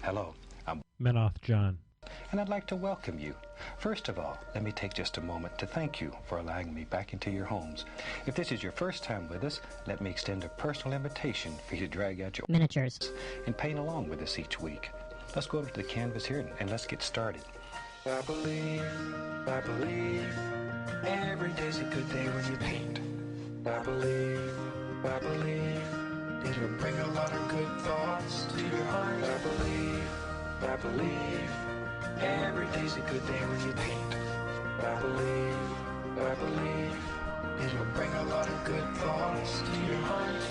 Hello, I'm Menoth John. and I'd like to welcome you. First of all, let me take just a moment to thank you for allowing me back into your homes. If this is your first time with us, let me extend a personal invitation for you to drag out your miniatures and paint along with us each week. Let's go over to the canvas here and let's get started. I believe, every day's a good day when you paint. I believe, it'll bring a lot of good thoughts to your heart. I believe, every day's a good day when you paint. I believe, it'll bring a lot of good thoughts to your heart.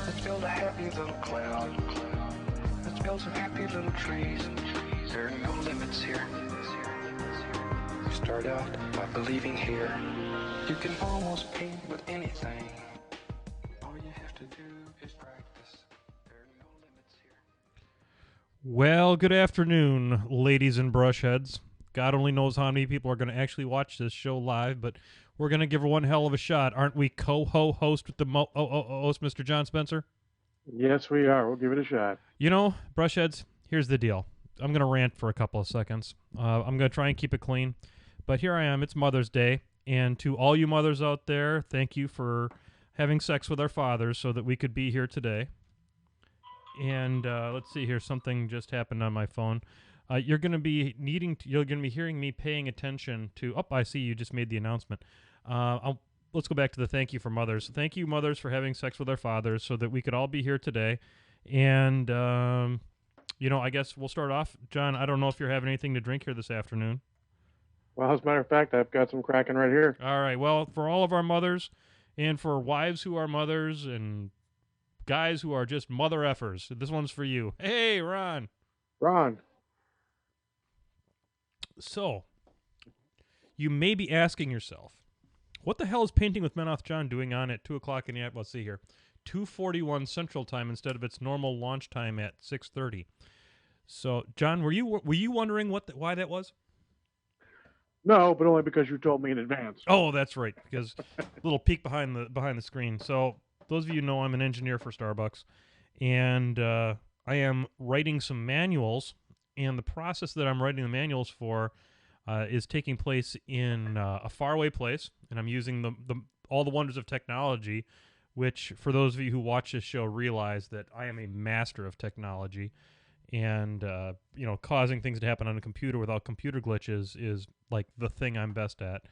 Let's build a happy little cloud. Let's build some happy little trees. There are no limits here. Start out by believing here. You can almost paint with anything. All you have to do is practice. There are no limits here. Well, good afternoon, ladies and brushheads. God only knows how many people are going to actually watch this show live, but we're going to give her one hell of a shot. Aren't we co-host with the host, Mr. John Spencer? Yes, we are. We'll give it a shot. You know, brushheads, here's the deal. I'm going to rant for a couple of seconds. I'm going to try and keep it clean. But here I am. It's Mother's Day. And to all you mothers out there, thank you for having sex with our fathers so that we could be here today. And let's see here. Something just happened on my phone. You're going to be hearing me paying attention to. Oh, I see you just made the announcement. Let's go back to the thank you for mothers. Thank you, mothers, for having sex with our fathers so that we could all be here today. And, I guess we'll start off. John, I don't know if you're having anything to drink here this afternoon. Well, as a matter of fact, I've got some cracking right here. All right. Well, for all of our mothers and for wives who are mothers and guys who are just mother effers, this one's for you. Hey, Ron. Ron. So, you may be asking yourself, what the hell is Painting with Menoth John doing on at 2 o'clock in the afternoon? Let's see here. 2:41 Central Time instead of its normal launch time at 6:30. So, John, were you wondering why that was? No, but only because you told me in advance. Oh, that's right. Because little peek behind the screen. So, those of you know I'm an engineer for Starbucks, and I am writing some manuals. And the process that I'm writing the manuals for is taking place in a faraway place, and I'm using all the wonders of technology, which for those of you who watch this show realize that I am a master of technology, and causing things to happen on a computer without computer glitches is like the thing I'm best at.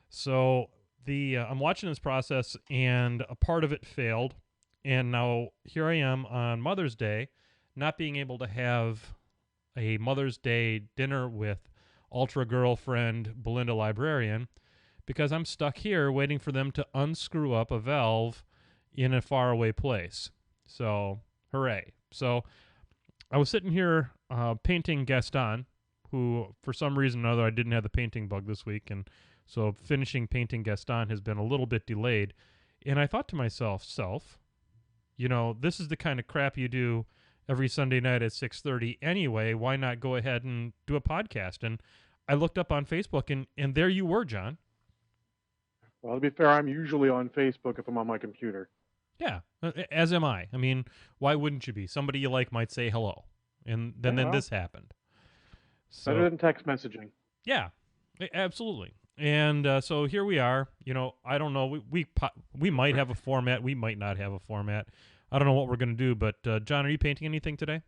So I'm watching this process, and a part of it failed, and now here I am on Mother's Day, not being able to have a Mother's Day dinner with Ultra Girlfriend Belinda Librarian because I'm stuck here waiting for them to unscrew up a valve in a faraway place. So, hooray. So, I was sitting here painting Gaston, who for some reason or other I didn't have the painting bug this week, and so finishing painting Gaston has been a little bit delayed. And I thought to myself, this is the kind of crap you do every Sunday night at 6:30 anyway. Why not go ahead and do a podcast? And I looked up on Facebook, and there you were, John. Well, to be fair, I'm usually on Facebook if I'm on my computer. Yeah, as am I. I mean, why wouldn't you be? Somebody you like might say hello, and then this happened. So, better than text messaging. Yeah, absolutely. And so here we are. I don't know. We might have a format. We might not have a format. I don't know what we're going to do, but John, are you painting anything today?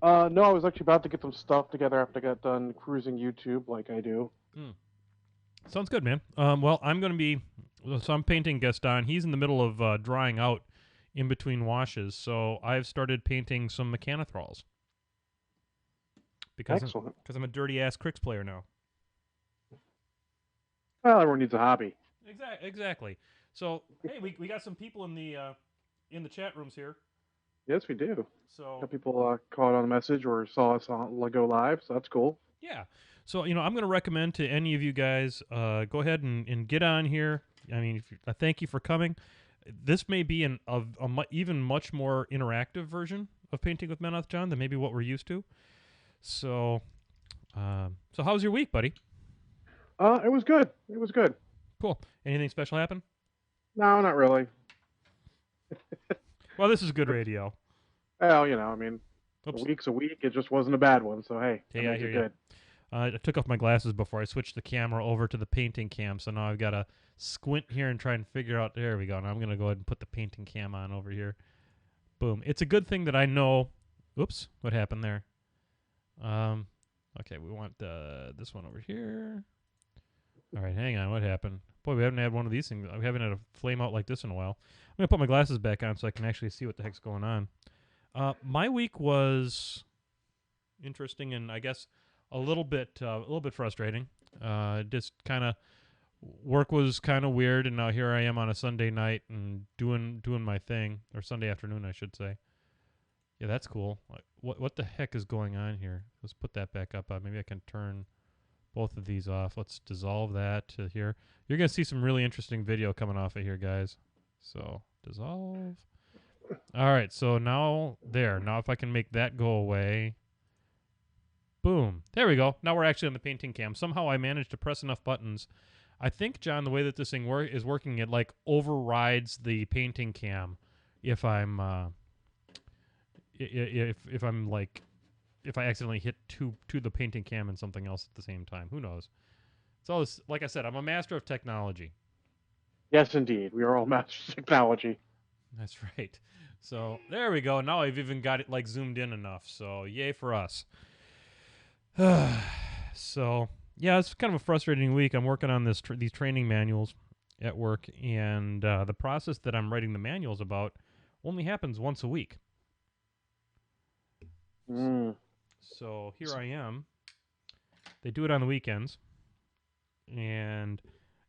No, I was actually about to get some stuff together after I got done cruising YouTube like I do. Sounds good, man. Well, I'm painting Gaston. He's in the middle of drying out in between washes, so I've started painting some Mechanithrals. Because I'm a dirty-ass Crix player now. Well, everyone needs a hobby. Exactly. So, hey, we got some people in the chat rooms here. Yes, we do. So got people caught on the message or saw us on go live, so that's cool. Yeah. So, I'm going to recommend to any of you guys, go ahead and get on here. I mean, thank you for coming. This may be an even much more interactive version of Painting with Menoth John than maybe what we're used to. So how was your week, buddy? It was good. It was good. Cool. Anything special happen? No, not really. Well, this is good radio. Well, I mean, A Oops. week's a week. It just wasn't a bad one. So hey, that Hey, I makes hear it you. good. I took off my glasses before I switched the camera over to the painting cam, so now I've got to squint here and try and figure out. There we go. Now I'm going to go ahead and put the painting cam on over here. Boom. It's a good thing that I know. Oops, what happened there? Okay, we want this one over here. All right, hang on. What happened? Boy, we haven't had one of these things. We haven't had a flame out like this in a while. I'm going to put my glasses back on so I can actually see what the heck's going on. My week was interesting and I guess a little bit frustrating. Just kind of work was kind of weird, and now here I am on a Sunday night and doing my thing, or Sunday afternoon, I should say. Yeah, that's cool. What the heck is going on here? Let's put that back up. Maybe I can turn both of these off. Let's dissolve that to here. You're gonna see some really interesting video coming off of here, guys. So dissolve. All right. So now there. Now if I can make that go away. Boom. There we go. Now we're actually on the painting cam. Somehow I managed to press enough buttons. I think, John, the way that this thing is working, it like overrides the painting cam if I'm if I'm like if I accidentally hit to the painting cam and something else at the same time. Who knows? It's all this, like I said, I'm a master of technology. Yes, indeed. We are all masters of technology. That's right. So there we go. Now I've even got it like zoomed in enough. So yay for us. So yeah, it's kind of a frustrating week. I'm working on these training manuals at work, and the process that I'm writing the manuals about only happens once a week. So here I am. They do it on the weekends, and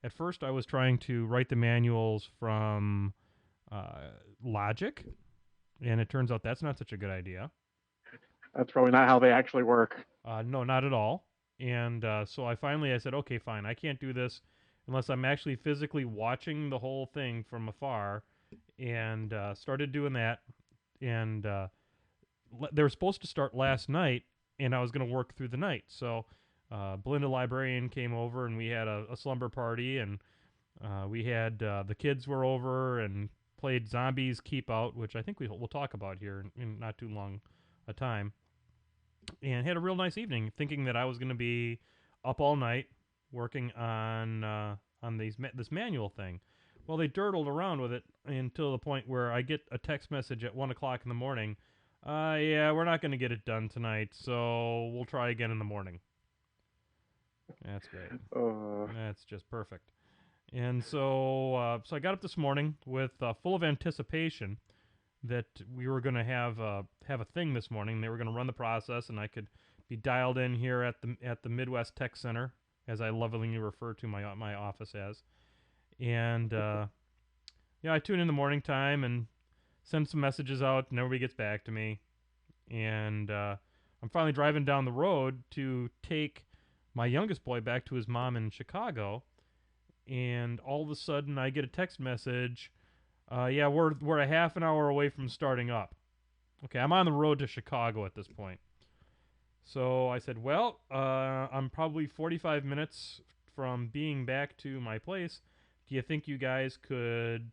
at first I was trying to write the manuals from Logic, and it turns out that's not such a good idea. That's probably not how they actually work. No, not at all. And so I said, okay, fine. I can't do this unless I'm actually physically watching the whole thing from afar, and started doing that. And they were supposed to start last night, and I was going to work through the night. So Belinda Librarian came over, and we had a slumber party, and we had the kids were over and played Zombies Keep Out, which I think we'll talk about here in not too long a time. And had a real nice evening, thinking that I was going to be up all night working on this manual thing. Well, they dirtled around with it until the point where I get a text message at 1 o'clock in the morning. Yeah, we're not going to get it done tonight, so we'll try again in the morning. That's great. That's just perfect. And so I got up this morning with full of anticipation that we were going to have a thing this morning. They were going to run the process, and I could be dialed in here at the Midwest Tech Center, as I lovingly refer to my office as. And yeah, I tune in the morning time and send some messages out. Nobody gets back to me, and I'm finally driving down the road to take my youngest boy back to his mom in Chicago, and all of a sudden I get a text message. Yeah, we're a half an hour away from starting up. Okay, I'm on the road to Chicago at this point. So I said, well, I'm probably 45 minutes from being back to my place. Do you think you guys could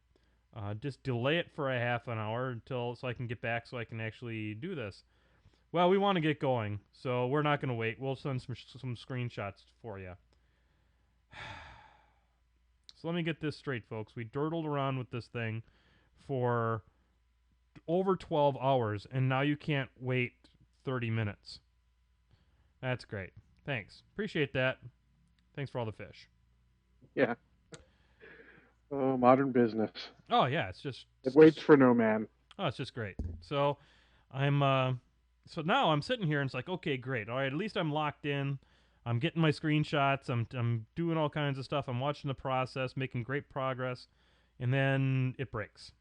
just delay it for a half an hour so I can get back so I can actually do this? Well, we want to get going, so we're not going to wait. We'll send some screenshots for you. So let me get this straight, folks. We dirtled around with this thing for over 12 hours, and now you can't wait 30 minutes. That's great. Thanks. Appreciate that. Thanks for all the fish. Yeah. Oh, modern business. Oh, yeah. It waits for no man. Oh, it's just great. So so now I'm sitting here and it's like, okay, great. All right, at least I'm locked in. I'm getting my screenshots. I'm doing all kinds of stuff. I'm watching the process, making great progress, and then it breaks.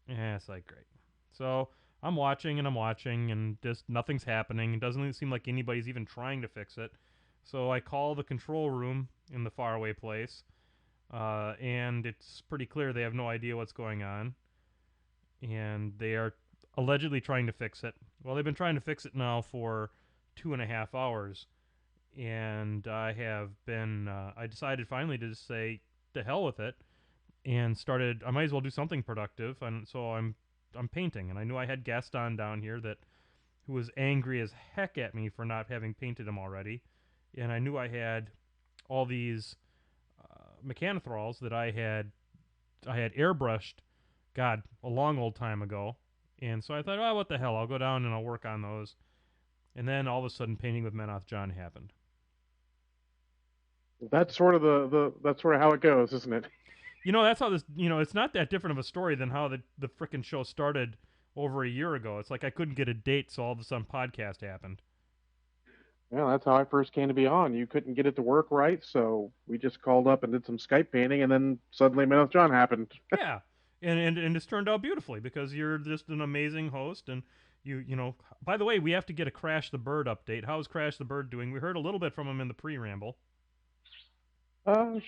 Yeah, it's like great. So I'm watching and just nothing's happening. It doesn't seem like anybody's even trying to fix it. So I call the control room in the faraway place, and it's pretty clear they have no idea what's going on, and they are allegedly trying to fix it. Well, they've been trying to fix it now for 2.5 hours. And I decided finally to just say, to hell with it, and I might as well do something productive. And so I'm painting, and I knew I had Gaston down here that who was angry as heck at me for not having painted him already, and I knew I had all these mechanothralls that I had airbrushed, God, a long old time ago, and so I thought, oh, what the hell, I'll go down and I'll work on those, and then all of a sudden, Painting with Menoth John happened. That's sort of that's sort of how it goes, isn't it? That's how this. It's not that different of a story than how the frickin' show started over a year ago. It's like I couldn't get a date, so all of a sudden, podcast happened. Yeah, that's how I first came to be on. You couldn't get it to work right, so we just called up and did some Skype painting, and then suddenly Menoth John happened. Yeah, and it's turned out beautifully because you're just an amazing host, and you know. By the way, we have to get a Crash the Bird update. How's Crash the Bird doing? We heard a little bit from him in the pre-ramble.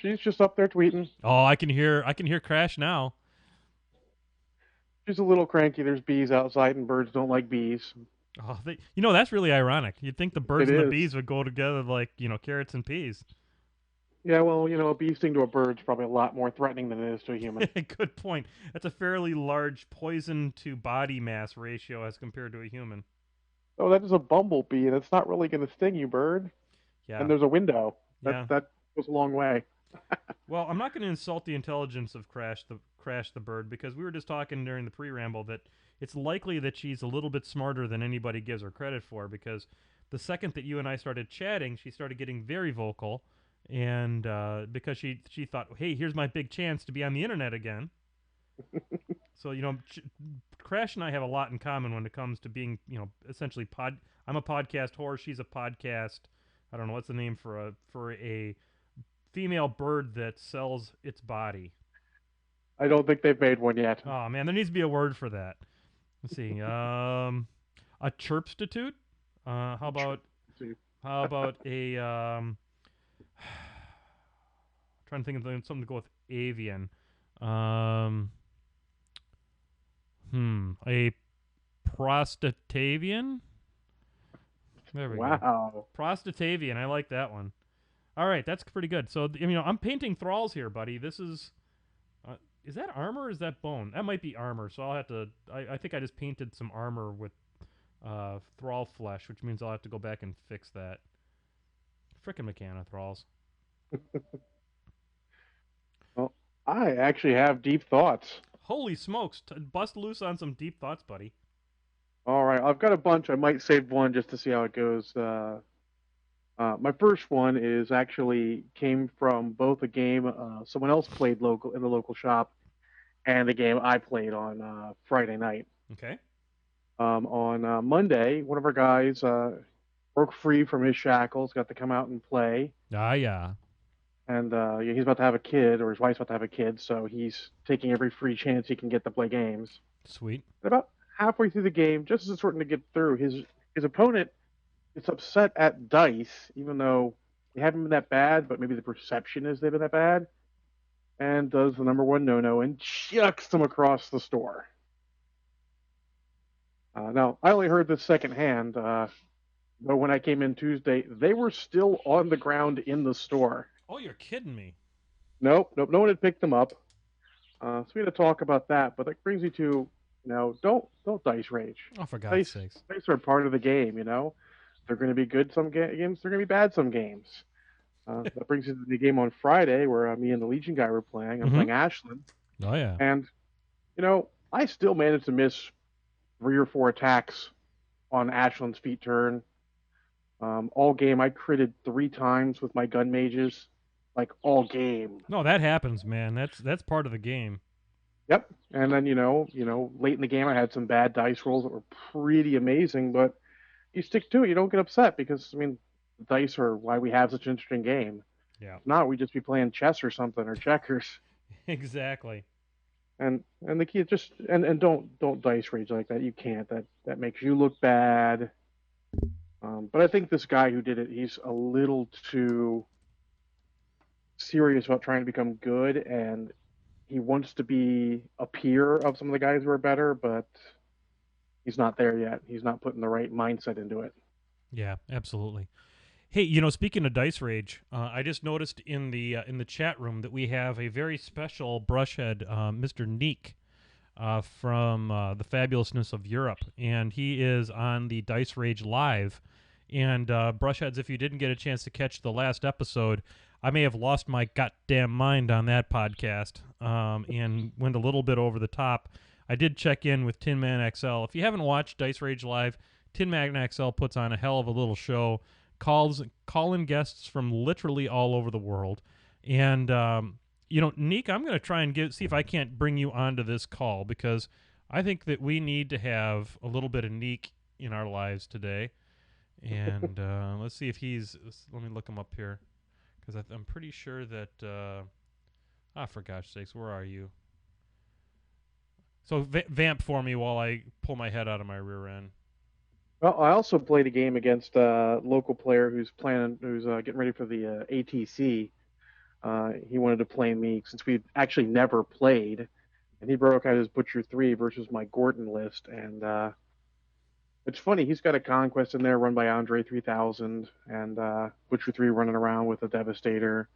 She's just up there tweeting. Oh, I can hear Crash now. She's a little cranky. There's bees outside, and birds don't like bees. Oh, that's really ironic. You'd think the birds It and the is. bees would go together like carrots and peas. Yeah, well, a bee sting to a bird's probably a lot more threatening than it is to a human. Good point. That's a fairly large poison to body mass ratio as compared to a human. Oh, that is a bumblebee, and it's not really going to sting you, bird. Yeah. And there's a window. Yeah. That goes a long way. Well, I'm not going to insult the intelligence of Crash the Bird because we were just talking during the pre-ramble that it's likely that she's a little bit smarter than anybody gives her credit for, because the second that you and I started chatting, she started getting very vocal, and because she thought, hey, here's my big chance to be on the internet again. So, Crash and I have a lot in common when it comes to being, essentially I'm a podcast whore, she's a podcast, I don't know, what's the name for a female bird that sells its body? I don't think they've made one yet. Oh man, there needs to be a word for that. Let's see. A chirpstitute? How about a trying to think of something to go with avian. A prostatavian? There we go. Wow. Prostatavian. I like that one. All right, that's pretty good. So, I'm painting thralls here, buddy. This is that armor or is that bone? That might be armor, so I'll have to... I think I just painted some armor with thrall flesh, which means I'll have to go back and fix that. Frickin' mechanothralls. Well, I actually have deep thoughts. Holy smokes. Bust loose on some deep thoughts, buddy. All right, I've got a bunch. I might save one just to see how it goes. My first one is actually came from both a game someone else played in the local shop and a game I played on Friday night. Okay. On Monday, one of our guys broke free from his shackles, got to come out and play. Ah, yeah. And he's about to have a kid, or his wife's about to have a kid, so he's taking every free chance he can get to play games. Sweet. And about halfway through the game, just as it's starting to get through, his opponent gets upset at dice, even though they haven't been that bad, but maybe the perception is they've been that bad, and does the number one no-no and chucks them across the store. Now, I only heard this secondhand, but when I came in Tuesday, they were still on the ground in the store. Oh, you're kidding me. Nope, no one had picked them up. So we had to talk about that, but that brings me to, don't dice rage. Oh, for God's sakes. Dice are part of the game, They're going to be good some games, they're going to be bad some games. That brings us to the game on Friday where me and the Legion guy were playing. I'm playing Ashland. Oh, yeah. And, I still managed to miss 3 or 4 attacks on Ashland's feat turn. All game, I critted 3 times with my gun mages, like all game. No, that happens, man. That's part of the game. Yep. And then, late in the game, I had some bad dice rolls that were pretty amazing, but you stick to it. You don't get upset because, dice are why we have such an interesting game. Yeah. If not, we'd just be playing chess or something, or checkers. Exactly. And the key is just and don't dice rage like that. You can't. That makes you look bad. But I think this guy who did it, he's a little too serious about trying to become good, and he wants to be a peer of some of the guys who are better, but he's not there yet. He's not putting the right mindset into it. Yeah, absolutely. Hey, speaking of dice rage, I just noticed in the chat room that we have a very special brushhead, Mr. Niek. from the fabulousness of Europe, and he is on the Dice Rage Live. And Brushheads, if you didn't get a chance to catch the last episode, I may have lost my goddamn mind on that podcast and went a little bit over the top. I did check in with Tin Man XL. If you haven't watched Dice Rage Live, Tin Man XL puts on a hell of a little show, call in guests from literally all over the world. And, Niek, I'm going to try and see if I can't bring you onto this call, because I think that we need to have a little bit of Niek in our lives today. And let's see if let me look him up here, because I'm pretty sure that, for gosh sakes, where are you? So vamp for me while I pull my head out of my rear end. Well, I also played a game against a local player who's getting ready for the ATC. He wanted to play me since we'd actually never played, and he broke out his Butcher 3 versus my Gordon list. And it's funny, he's got a Conquest in there run by Andre 3000, and Butcher 3 running around with a Devastator.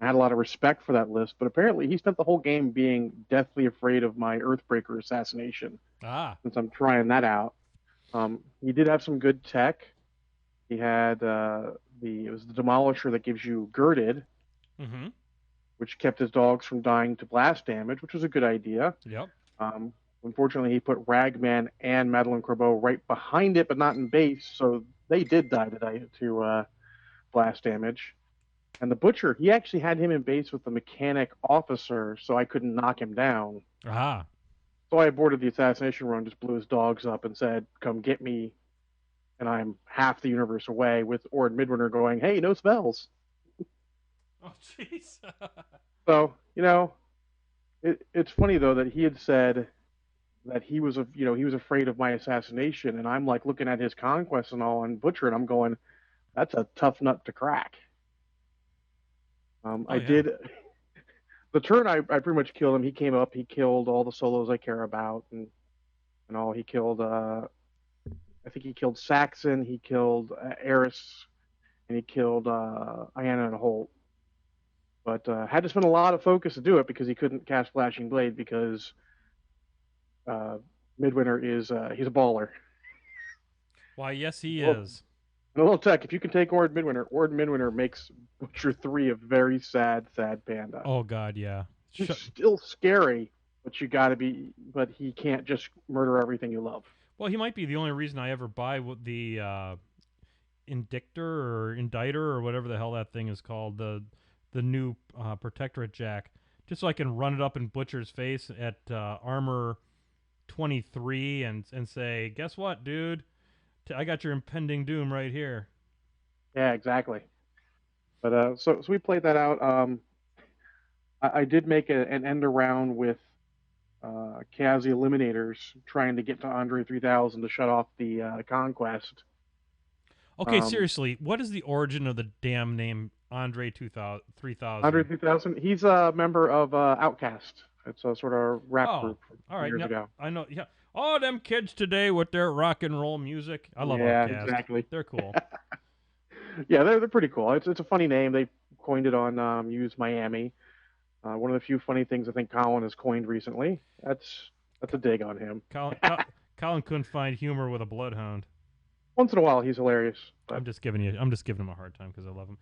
I had a lot of respect for that list, but apparently he spent the whole game being deathly afraid of my Earthbreaker assassination. Since I'm trying that out. He did have some good tech. He had it was the Demolisher that gives you Girded, which kept his dogs from dying to blast damage, which was a good idea. Yep. Unfortunately, he put Ragman and Madeline Corbeau right behind it, but not in base, so they did die to blast damage. And the Butcher, he actually had him in base with the Mechanic Officer, so I couldn't knock him down. So I aborted the assassination run, just blew his dogs up and said, "Come get me," and I'm half the universe away, with Ord Midwinter going, "Hey, no spells." Oh, jeez. So, it's funny, though, that he had said that he was afraid of my assassination, and I'm like looking at his Conquest and all, and Butcher, and I'm going, that's a tough nut to crack. I did. The turn I pretty much killed him. He came up. He killed all the solos I care about, and all. He killed. I think he killed Saxon. He killed Eris, and he killed Ayanna and Holt. But had to spend a lot of focus to do it because he couldn't cast Flashing Blade because Midwinter is he's a baller. Why, yes, he is. And a little tech, if you can take Ord Midwinter makes Butcher 3 a very sad panda. Oh, God, yeah. He's still scary, but he can't just murder everything you love. Well, he might be the only reason I ever buy the Indictor or Inditer or whatever the hell that thing is called, the new Protectorate Jack, just so I can run it up in Butcher's face at armor 23 and say, guess what, dude? I got your impending doom right here. Yeah, exactly. But so we played that out. I did make an end around with Chaos Eliminators trying to get to Andre 3000 to shut off the Conquest. Okay, seriously, what is the origin of the damn name Andre 3000? Andre 3000? He's a member of Outcast. It's a sort of rap group all right, years ago. I know, yeah. Oh, them kids today with their rock and roll music. I love Outcast. Yeah, exactly. They're cool. Yeah, they're pretty cool. It's a funny name. They coined it on Use Miami. One of the few funny things I think Colin has coined recently. That's a dig on him. Colin couldn't find humor with a bloodhound. Once in a while, he's hilarious. But... I'm just giving him a hard time because I love him.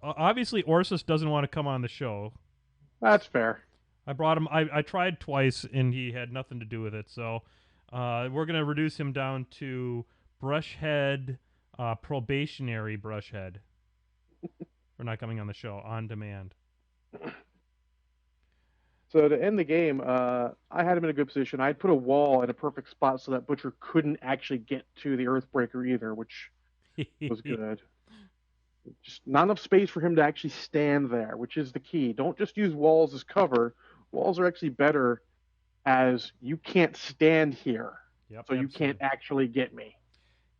Obviously, Orsus doesn't want to come on the show. That's fair. I brought him. I tried twice, and he had nothing to do with it. So we're going to reduce him down to Brushhead, probationary Brushhead. We're not coming on the show, on demand. So to end the game, I had him in a good position. I had put a wall in a perfect spot so that Butcher couldn't actually get to the Earthbreaker either, which was good. Just not enough space for him to actually stand there, which is the key. Don't just use walls as cover. Walls are actually better as you can't stand here. Yep, so you can't actually get me.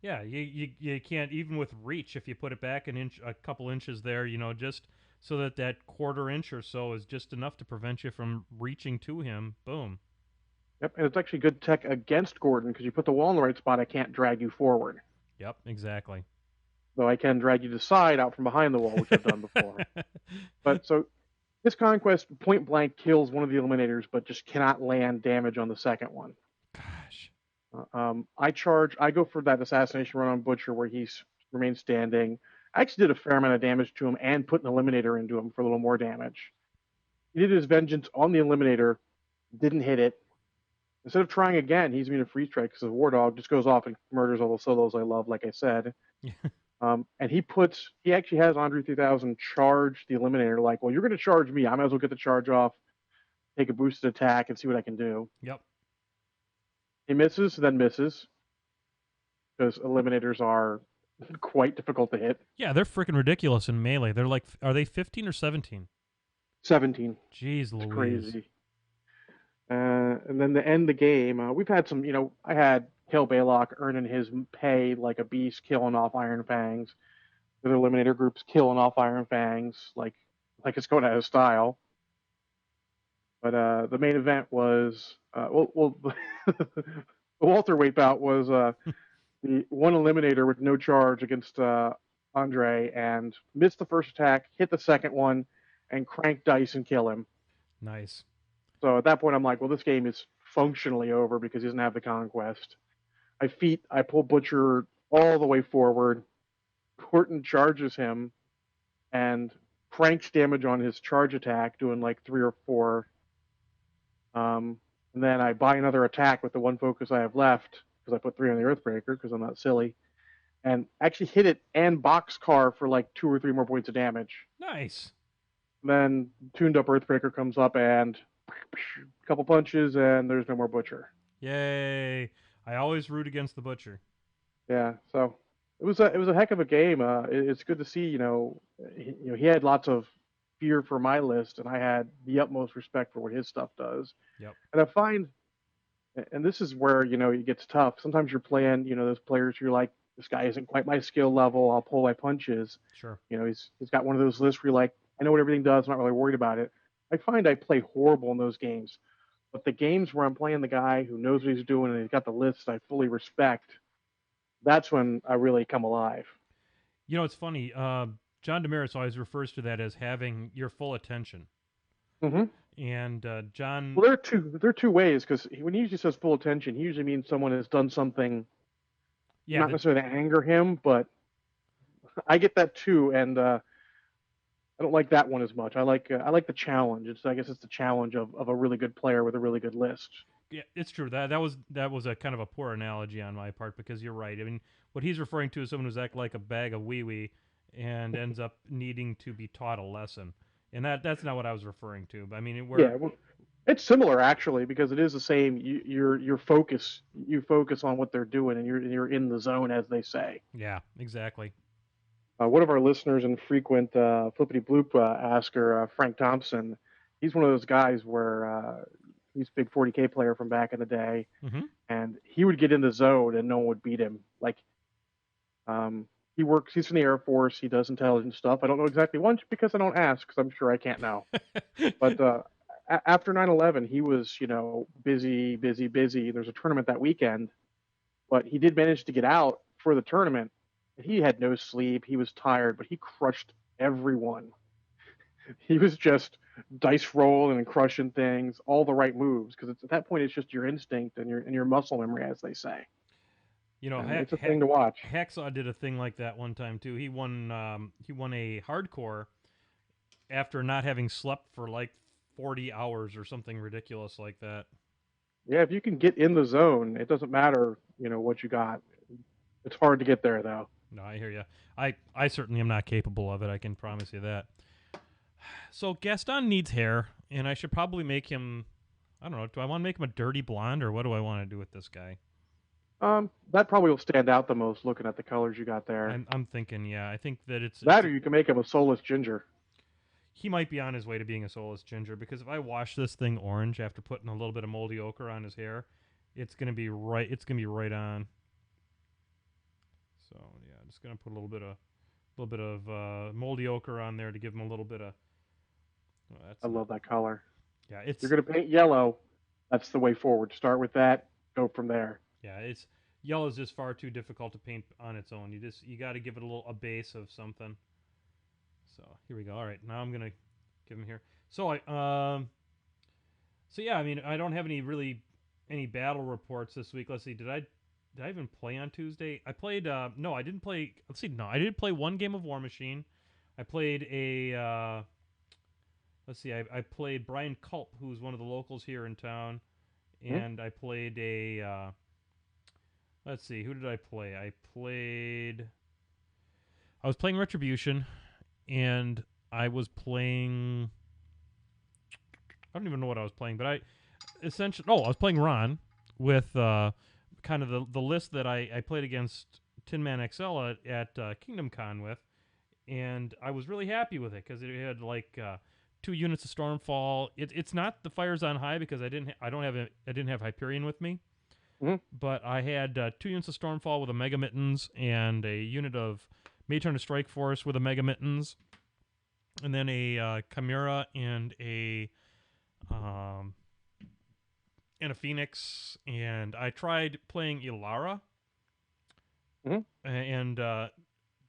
Yeah, you can't, even with reach, if you put it back a couple inches there, just so that quarter inch or so is just enough to prevent you from reaching to him. Boom. Yep, and it's actually good tech against Gordon because you put the wall in the right spot, I can't drag you forward. Yep, exactly. Though I can drag you to the side out from behind the wall, which I've done before. But so His conquest point blank kills one of the eliminators, but just cannot land damage on the second one. Gosh. I go for that assassination run on Butcher where he's remains standing. I actually did a fair amount of damage to him and put an eliminator into him for a little more damage. He did his vengeance on the eliminator, didn't hit it. Instead of trying again, he's immune to freeze strike because the war dog just goes off and murders all the solos I love, like I said. And he actually has Andre 3000 charge the eliminator, like, well, you're going to charge me. I might as well get the charge off, take a boosted attack, and see what I can do. Yep. He misses, then misses, because eliminators are quite difficult to hit. Yeah, they're freaking ridiculous in melee. They're like, are they 15 or 17? 17. Jeez Louise. It's crazy. And then to end the game, we've had some, I had Kel Baylock earning his pay like a beast, killing off Iron Fangs. The other eliminator groups killing off Iron Fangs, like it's going out of style. But the main event was, the welterweight bout was the one eliminator with no charge against Andre, and missed the first attack, hit the second one, and crank dice and kill him. Nice. So at that point, I'm like, well, this game is functionally over because he doesn't have the conquest. I pull Butcher all the way forward. Horton charges him and cranks damage on his charge attack, doing like 3 or 4. And then I buy another attack with the one focus I have left because I put 3 on the Earthbreaker because I'm not silly. And actually hit it and boxcar for like 2 or 3 more points of damage. Nice. Then tuned up Earthbreaker comes up and a couple punches and there's no more Butcher. Yay! I always root against the Butcher. Yeah, so it was a heck of a game. It's good to see. He had lots of fear for my list, and I had the utmost respect for what his stuff does. Yep. And I find, and this is where it gets tough. Sometimes you're playing, those players who you're like, this guy isn't quite my skill level. I'll pull my punches. Sure. He's got one of those lists where you're like, I know what everything does. I'm not really worried about it. I find I play horrible in those games. But the games where I'm playing the guy who knows what he's doing and he's got the list I fully respect, that's when I really come alive. It's funny. John Damaris always refers to that as having your full attention. Mm-hmm. And John... Well, there are two ways, because when he usually says full attention, he usually means someone has done something, not necessarily to anger him, but I get that too, and I don't like that one as much. I like the challenge. I guess it's the challenge of a really good player with a really good list. Yeah, it's true. That was a kind of a poor analogy on my part, because you're right. I mean, what he's referring to is someone who's acting like a bag of wee-wee and ends up needing to be taught a lesson. And that's not what I was referring to. I mean, it's similar actually, because it is the same. You focus on what they're doing, and you're in the zone, as they say. Yeah, exactly. One of our listeners and frequent Flippity Bloop asker, Frank Thompson, he's one of those guys where he's a big 40K player from back in the day, and he would get in the zone and no one would beat him. Like, he's from the Air Force, he does intelligence stuff. I don't know exactly once because I don't ask, because I'm sure I can't now. But after 9/11, he was, busy. There's a tournament that weekend, but he did manage to get out for the tournament. He had no sleep. He was tired, but he crushed everyone. He was just dice rolling and crushing things, all the right moves, because at that point it's just your instinct and your muscle memory, as they say. It's a thing to watch. Hacksaw did a thing like that one time too. He won a hardcore after not having slept for like 40 hours or something ridiculous like that. Yeah, if you can get in the zone, it doesn't matter, what you got. It's hard to get there, though. No, I hear you. I certainly am not capable of it. I can promise you that. So Gaston needs hair, and I should probably make him, I don't know, do I want to make him a dirty blonde, or what do I want to do with this guy? That probably will stand out the most looking at the colors you got there. I'm thinking, yeah, I think that or you can make him a soulless ginger. He might be on his way to being a soulless ginger, because if I wash this thing orange after putting a little bit of moldy ochre on his hair, it's gonna be right on. So yeah, I'm just gonna put a little bit of moldy ochre on there to give him a little bit of. I love that color. Yeah, you're gonna paint yellow. That's the way forward. Start with that. Go from there. Yeah, yellow is just far too difficult to paint on its own. You got to give it a base of something. So here we go. All right, now I'm gonna give him here. So so yeah, I mean, I don't have any battle reports this week. Let's see, did I even play on Tuesday? I played. No, I didn't play. Let's see, no, I did play one game of War Machine. I played a. Let's see, I played Brian Culp, who's one of the locals here in town, Hmm? and I played a. Let's see, who did I play? I was playing Retribution, and I was playing. I don't even know what I was playing, but essentially. Oh, I was playing Ron with kind of the list that I played against Tin Man XL at Kingdom Con with, and I was really happy with it because it had like 2 units of Stormfall. It's not the Fires on High because I didn't have Hyperion with me, Hmm? but I had 2 units of Stormfall with a Mega Mittens and a unit of Mage Hunter Strike Force with a Mega Mittens, and then a Chimera um, and a Phoenix. And I tried playing Ilara, Hmm? and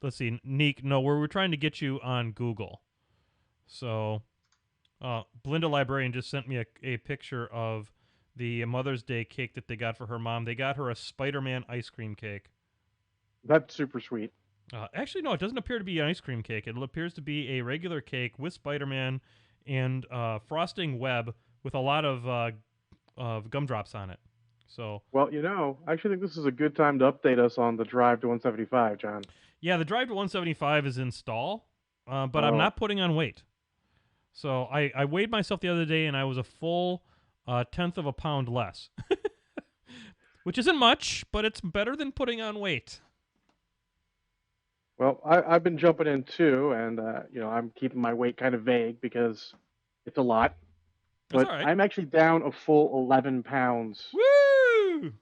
let's see, Neek. No, we're trying to get you on Google. So, Belinda Librarian just sent me a picture of the Mother's Day cake that they got for her mom. They got her a Spider-Man ice cream cake. That's super sweet. Actually, no, it doesn't appear to be an ice cream cake. It appears to be a regular cake with Spider-Man and frosting web with a lot of gumdrops on it. So, Well, I actually think this is a good time to update us on the drive to 175, John. yeah, the drive to 175 is in stall, but I'm Oh, not putting on weight. So I weighed myself the other day, and I was a full tenth of a pound less, which isn't much, but it's better than putting on weight. well, I've been jumping in too, and I'm keeping my weight kind of vague because it's a lot. That's all But right. I'm actually down a full 11 pounds. Woo!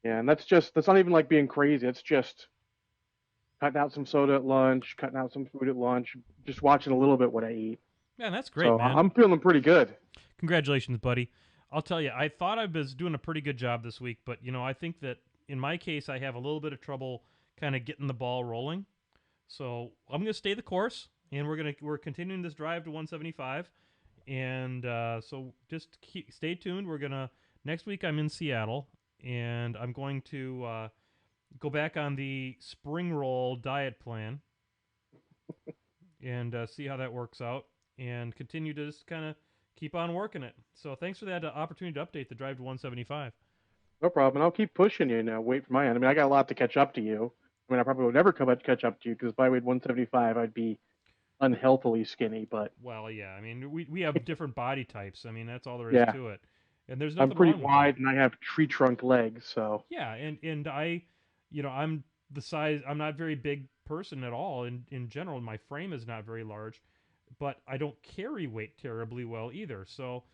Yeah, and that's not even like being crazy. It's just cutting out some soda at lunch, cutting out some food at lunch, just watching a little bit what I eat. Man, that's great, So man. I'm feeling pretty good. Congratulations, buddy. I'll tell you, I thought I was doing a pretty good job this week, but I think that in my case, I have a little bit of trouble kind of getting the ball rolling. So I'm going to stay the course, and we're continuing this drive to 175. And so just stay tuned. We're gonna next week. I'm in Seattle, and I'm going to go back on the spring roll diet plan and see how that works out, and continue to just kind of keep on working it. So thanks for that opportunity to update the drive to 175. No problem. And I'll keep pushing you now. Wait for my end. I mean, I got a lot to catch up to you. I mean, I probably would never catch up to you because if I weighed 175, I'd be unhealthily skinny. But Well, yeah, I mean we have different body types. I mean that's all there is yeah, to it, and there's I'm nothing pretty wrong with that. wide and I have tree trunk legs. So Yeah, and I'm the size. I'm not a very big person at all. In general, my frame is not very large, but I don't carry weight terribly well either. So,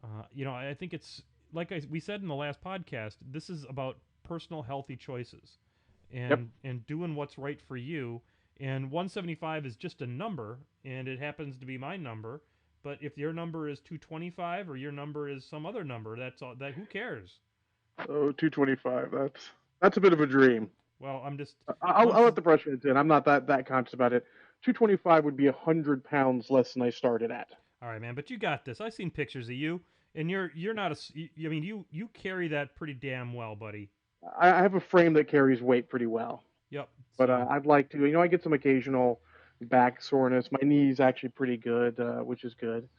I think it's like we said in the last podcast. This is about personal healthy choices, yep. and doing what's right for you. And 175 is just a number, and it happens to be my number. But if your number is 225 or your number is some other number, that's all. That who cares? Oh, 225. That's a bit of a dream. Well, I'm just I'll once. let the Brushheads in. I'm not that conscious about it. 225 would be 100 pounds less than I started at. All right, man, but you got this. I've seen pictures of you, and you're not I mean, you carry that pretty damn well, buddy. I have a frame that carries weight pretty well, Yep. but So I'd like to. I get some occasional back soreness. My knee's actually pretty good, which is good.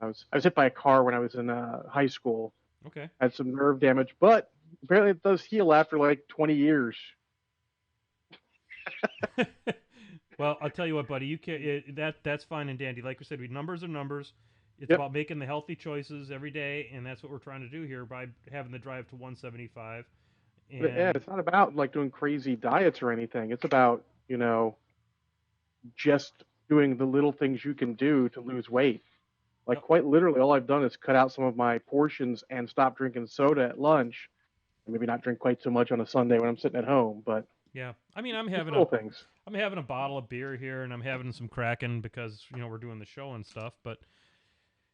I was hit by a car when I was in high school. okay. Had some nerve damage, but apparently it does heal after like 20 years. Well, I'll tell you what, buddy. You can that's fine and dandy. Like I said, numbers are numbers. It's Yep. about making the healthy choices every day, and that's what we're trying to do here by having the drive to 175. But yeah, And it's not about like doing crazy diets or anything. It's about, just doing the little things you can do to lose weight. Like yep, quite literally, all I've done is cut out some of my portions and stop drinking soda at lunch. And maybe not drink quite so much on a Sunday when I'm sitting at home, but yeah. I mean, just little things. I'm having a bottle of beer here, and I'm having some Kraken because we're doing the show and stuff. But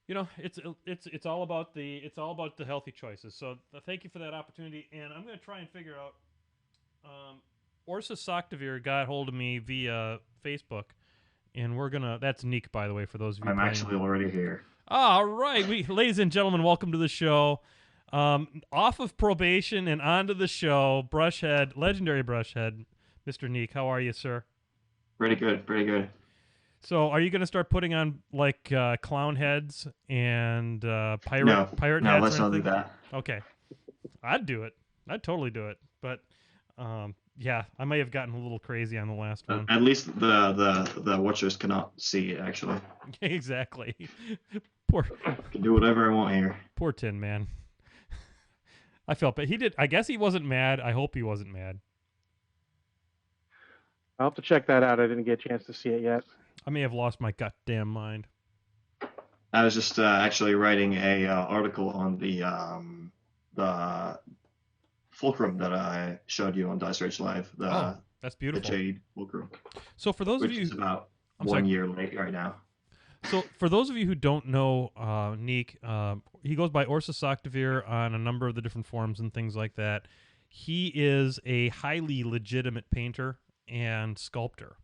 it's all about the healthy choices. So thank you for that opportunity, and I'm going to try and figure out. Orsa Soktavir got hold of me via Facebook, and that's Niek, by the way, for those of you I'm playing. actually already here. All right, ladies and gentlemen, welcome to the show. Off of probation and onto the show, Brushhead, legendary Brushhead, Mr. Niek. How are you, sir? Pretty good, pretty good. So, are you going to start putting on like clown heads and pirate No, hats? let's or not do anything? that. Okay, I'd do it. I'd totally do it. But yeah, I may have gotten a little crazy on the last one. At least the watchers cannot see it, actually. Exactly. Poor. I can do whatever I want here. Poor Tin Man. I felt bad. He did. I guess he wasn't mad. I hope he wasn't mad. I'll have to check that out. I didn't get a chance to see it yet. I may have lost my goddamn mind. I was just actually writing a article on the fulcrum that I showed you on Dice Rage Live. That's The beautiful. Jade fulcrum. So for those which of you, is about I'm 1 sorry. year late right now. So for those of you who don't know Niek, he goes by Orsa Soktavir on a number of the different forums and things like that. He is a highly legitimate painter and sculptor.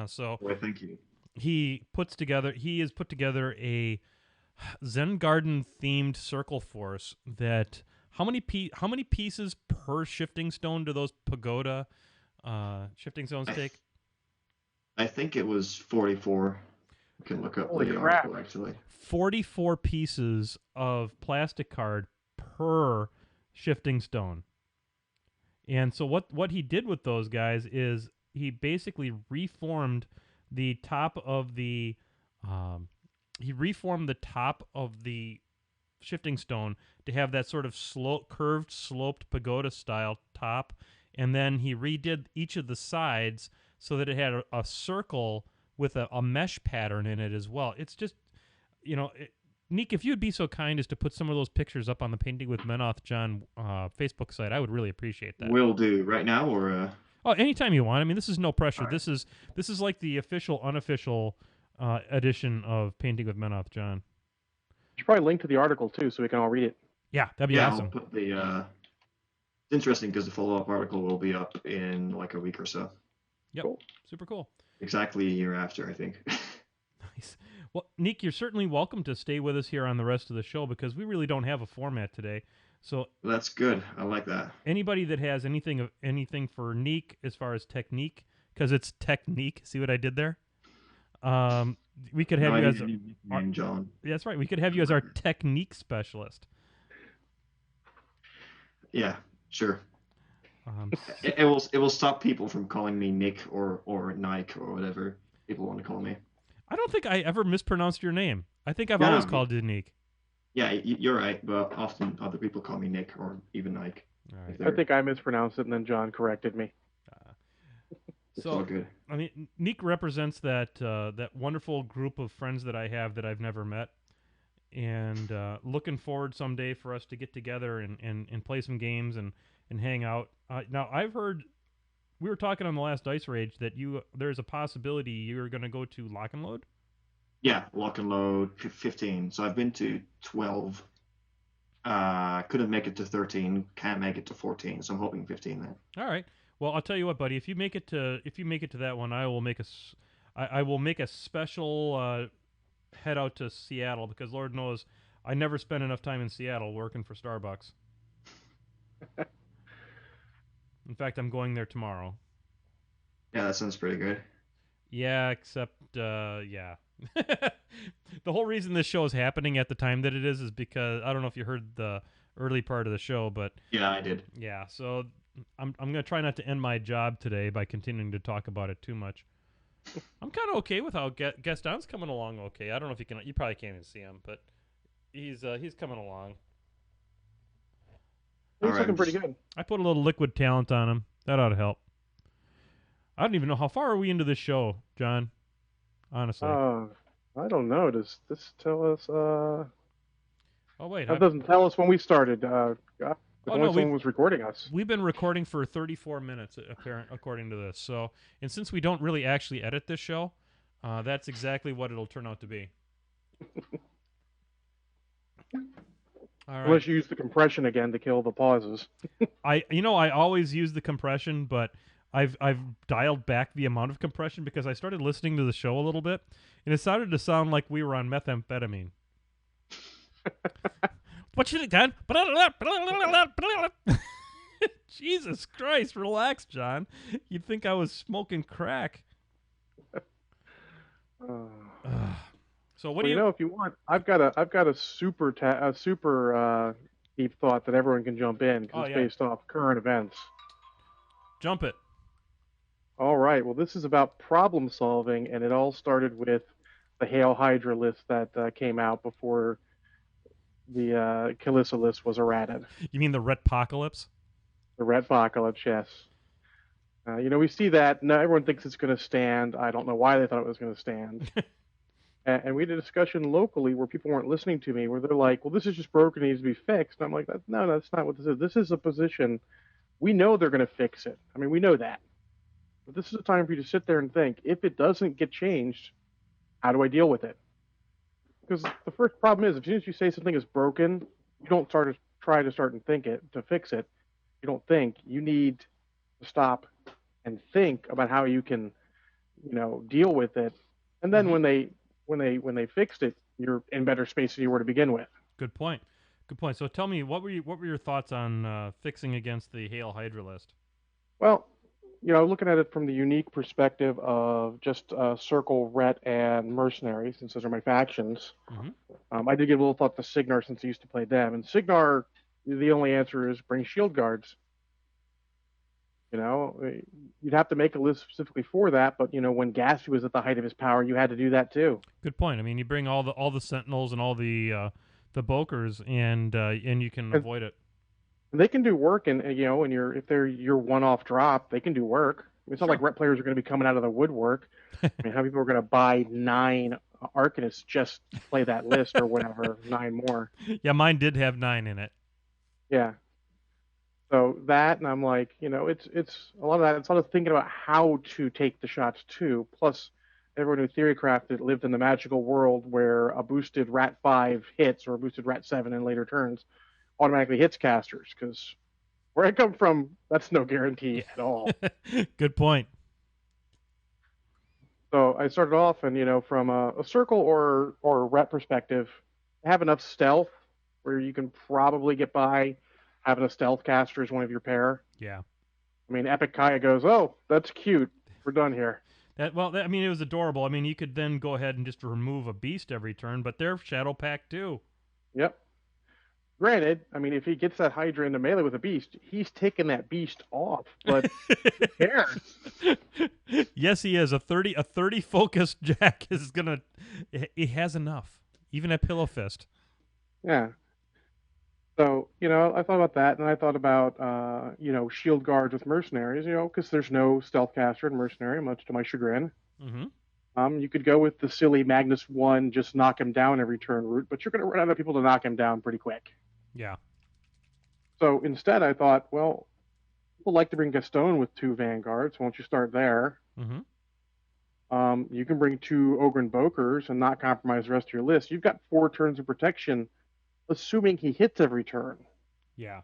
So Well, thank you. he has put together a Zen Garden themed circle force that how many pieces per shifting stone do those pagoda shifting stones take? I think it was 44. I can look up Holy the crap. article, actually. 44 pieces of plastic card per shifting stone. And so what he did with those guys is he basically reformed the top of the shifting stone to have that sort of curved sloped pagoda style top, and then he redid each of the sides so that it had a circle with a mesh pattern in it as well. It's just, Niek, if you'd be so kind as to put some of those pictures up on the Painting with Menoth John Facebook site, I would really appreciate that. Will do. Right now, or Oh, anytime you want. I mean, this is no pressure. All right. This is like the official, unofficial edition of Painting with Menoth John. You should probably link to the article too, so we can all read it. Yeah, that'd be awesome. I'll put the. It's interesting because the follow-up article will be up in like a week or so. Yep, Cool. super cool. Exactly a year after, I think. Nice. Well, Niek, you're certainly welcome to stay with us here on the rest of the show because we really don't have a format today. So That's good. I like that. anybody that has anything for Niek as far as technique, because it's technique. See what I did there? We could have No, you I as need a nickname, John. that's right. We could have you as our technique specialist. Yeah, sure. It will stop people from calling me Nick or Nike or whatever people want to call me. I don't think I ever mispronounced your name. I think I've No, always no. called you Niek. Yeah, you're right, but often other people call me Nick or even Nike. All right. I think I mispronounced it, and then John corrected me. It's all good. I mean, Niek represents that wonderful group of friends that I have that I've never met, and looking forward someday for us to get together and play some games and hang out. Now, I've heard we were talking on the last Dice Rage that there's a possibility you're going to go to Lock and Load. Yeah, Lock and Load 15. So I've been to 12. Couldn't make it to 13. Can't make it to 14. So I'm hoping 15 then. All right. Well, I'll tell you what, buddy. If you make it to that one, I will make a special head out to Seattle because Lord knows I never spend enough time in Seattle working for Starbucks. In fact, I'm going there tomorrow. Yeah, that sounds pretty good. Yeah, except yeah. The whole reason this show is happening at the time that it is because I don't know if you heard the early part of the show, but Yeah, I did. yeah, so I'm gonna try not to end my job today by continuing to talk about it too much. I'm kind of okay with how Gaston's coming along. Okay, I don't know if you probably can't even see him, but he's coming along. He's All right, looking I'm pretty just- good. I put a little liquid talent on him. That ought to help. I don't even know how far are we into this show, John. Honestly. I don't know. Does this tell us? Oh wait, That doesn't tell us when we started. God, if Oh, only no, someone was recording us. we've been recording for 34 minutes, according to this. So, and since we don't really actually edit this show, that's exactly what it'll turn out to be. All right. Unless you use the compression again to kill the pauses. I always use the compression, but I've dialed back the amount of compression because I started listening to the show a little bit, and it started to sound like we were on methamphetamine. What you think, Dad? Jesus Christ, relax, John. You'd think I was smoking crack. So what do you know? If you want, I've got a super deep thought that everyone can jump in because it's based off current events. Jump it. All right. Well, this is about problem solving, and it all started with the Hail Hydra list that came out before the Calissa list was errated. You mean the Retpocalypse? The Retpocalypse, yes. We see that. Now everyone thinks it's going to stand. I don't know why they thought it was going to stand. And we had a discussion locally where people weren't listening to me, where they're like, well, this is just broken, it needs to be fixed. And I'm like, no, that's not what this is. This is a position. We know they're going to fix it. I mean, we know that. But this is a time for you to sit there and think, if it doesn't get changed, how do I deal with it? Because the first problem is, as soon as you say something is broken, you don't try to fix it. You don't think. You need to stop and think about how you can, deal with it. And then when they fixed it, you're in better space than you were to begin with. Good point. So tell me, what were your thoughts on fixing against the Hail Hydra list? Well, looking at it from the unique perspective of just Circle, Ret, and Mercenary, since those are my factions, I did give a little thought to Signar since I used to play them. And Signar, the only answer is bring shield guards. You'd have to make a list specifically for that, but when Gassy was at the height of his power, you had to do that too. Good point. I mean, you bring all the Sentinels and all the Bokers, and you can avoid it. They can do work, and if they're your one-off drop, they can do work. It's not like Ret players are going to be coming out of the woodwork. I mean, how people are going to buy 9 Arcanists just to play that list or whatever, 9 more. Yeah, mine did have 9 in it. Yeah. So that, and I'm like, it's a lot of that. It's a lot of thinking about how to take the shots too. Plus, everyone who theorycrafted lived in the magical world where a boosted Rat 5 hits or a boosted Rat 7 in later turns automatically hits casters. Because where I come from, that's no guarantee at all. Good point. So I started off, and from a Circle or Ret perspective, have enough stealth where you can probably get by having a stealth caster as one of your pair. Yeah. I mean, Epic Kaya goes, oh, that's cute. We're done here. It was adorable. I mean, you could then go ahead and just remove a beast every turn, but they're Shadow Pact too. Yep. Granted, I mean, if he gets that Hydra into melee with a beast, he's taking that beast off, but who cares? Yes, he is. A 30 focused Jack is gonna. He has enough, even at Pillow Fist. Yeah. So, I thought about that, and I thought about, shield guards with mercenaries, because there's no stealth caster in mercenary, much to my chagrin. Mm-hmm. You could go with the silly Magnus 1, just knock him down every turn route, but you're going to run out of people to knock him down pretty quick. Yeah. So instead, I thought, well, people like to bring Gaston with 2 vanguards. Won't you start there? Mm-hmm. You can bring 2 Ogren Bokers and not compromise the rest of your list. You've got 4 turns of protection, assuming he hits every turn. Yeah.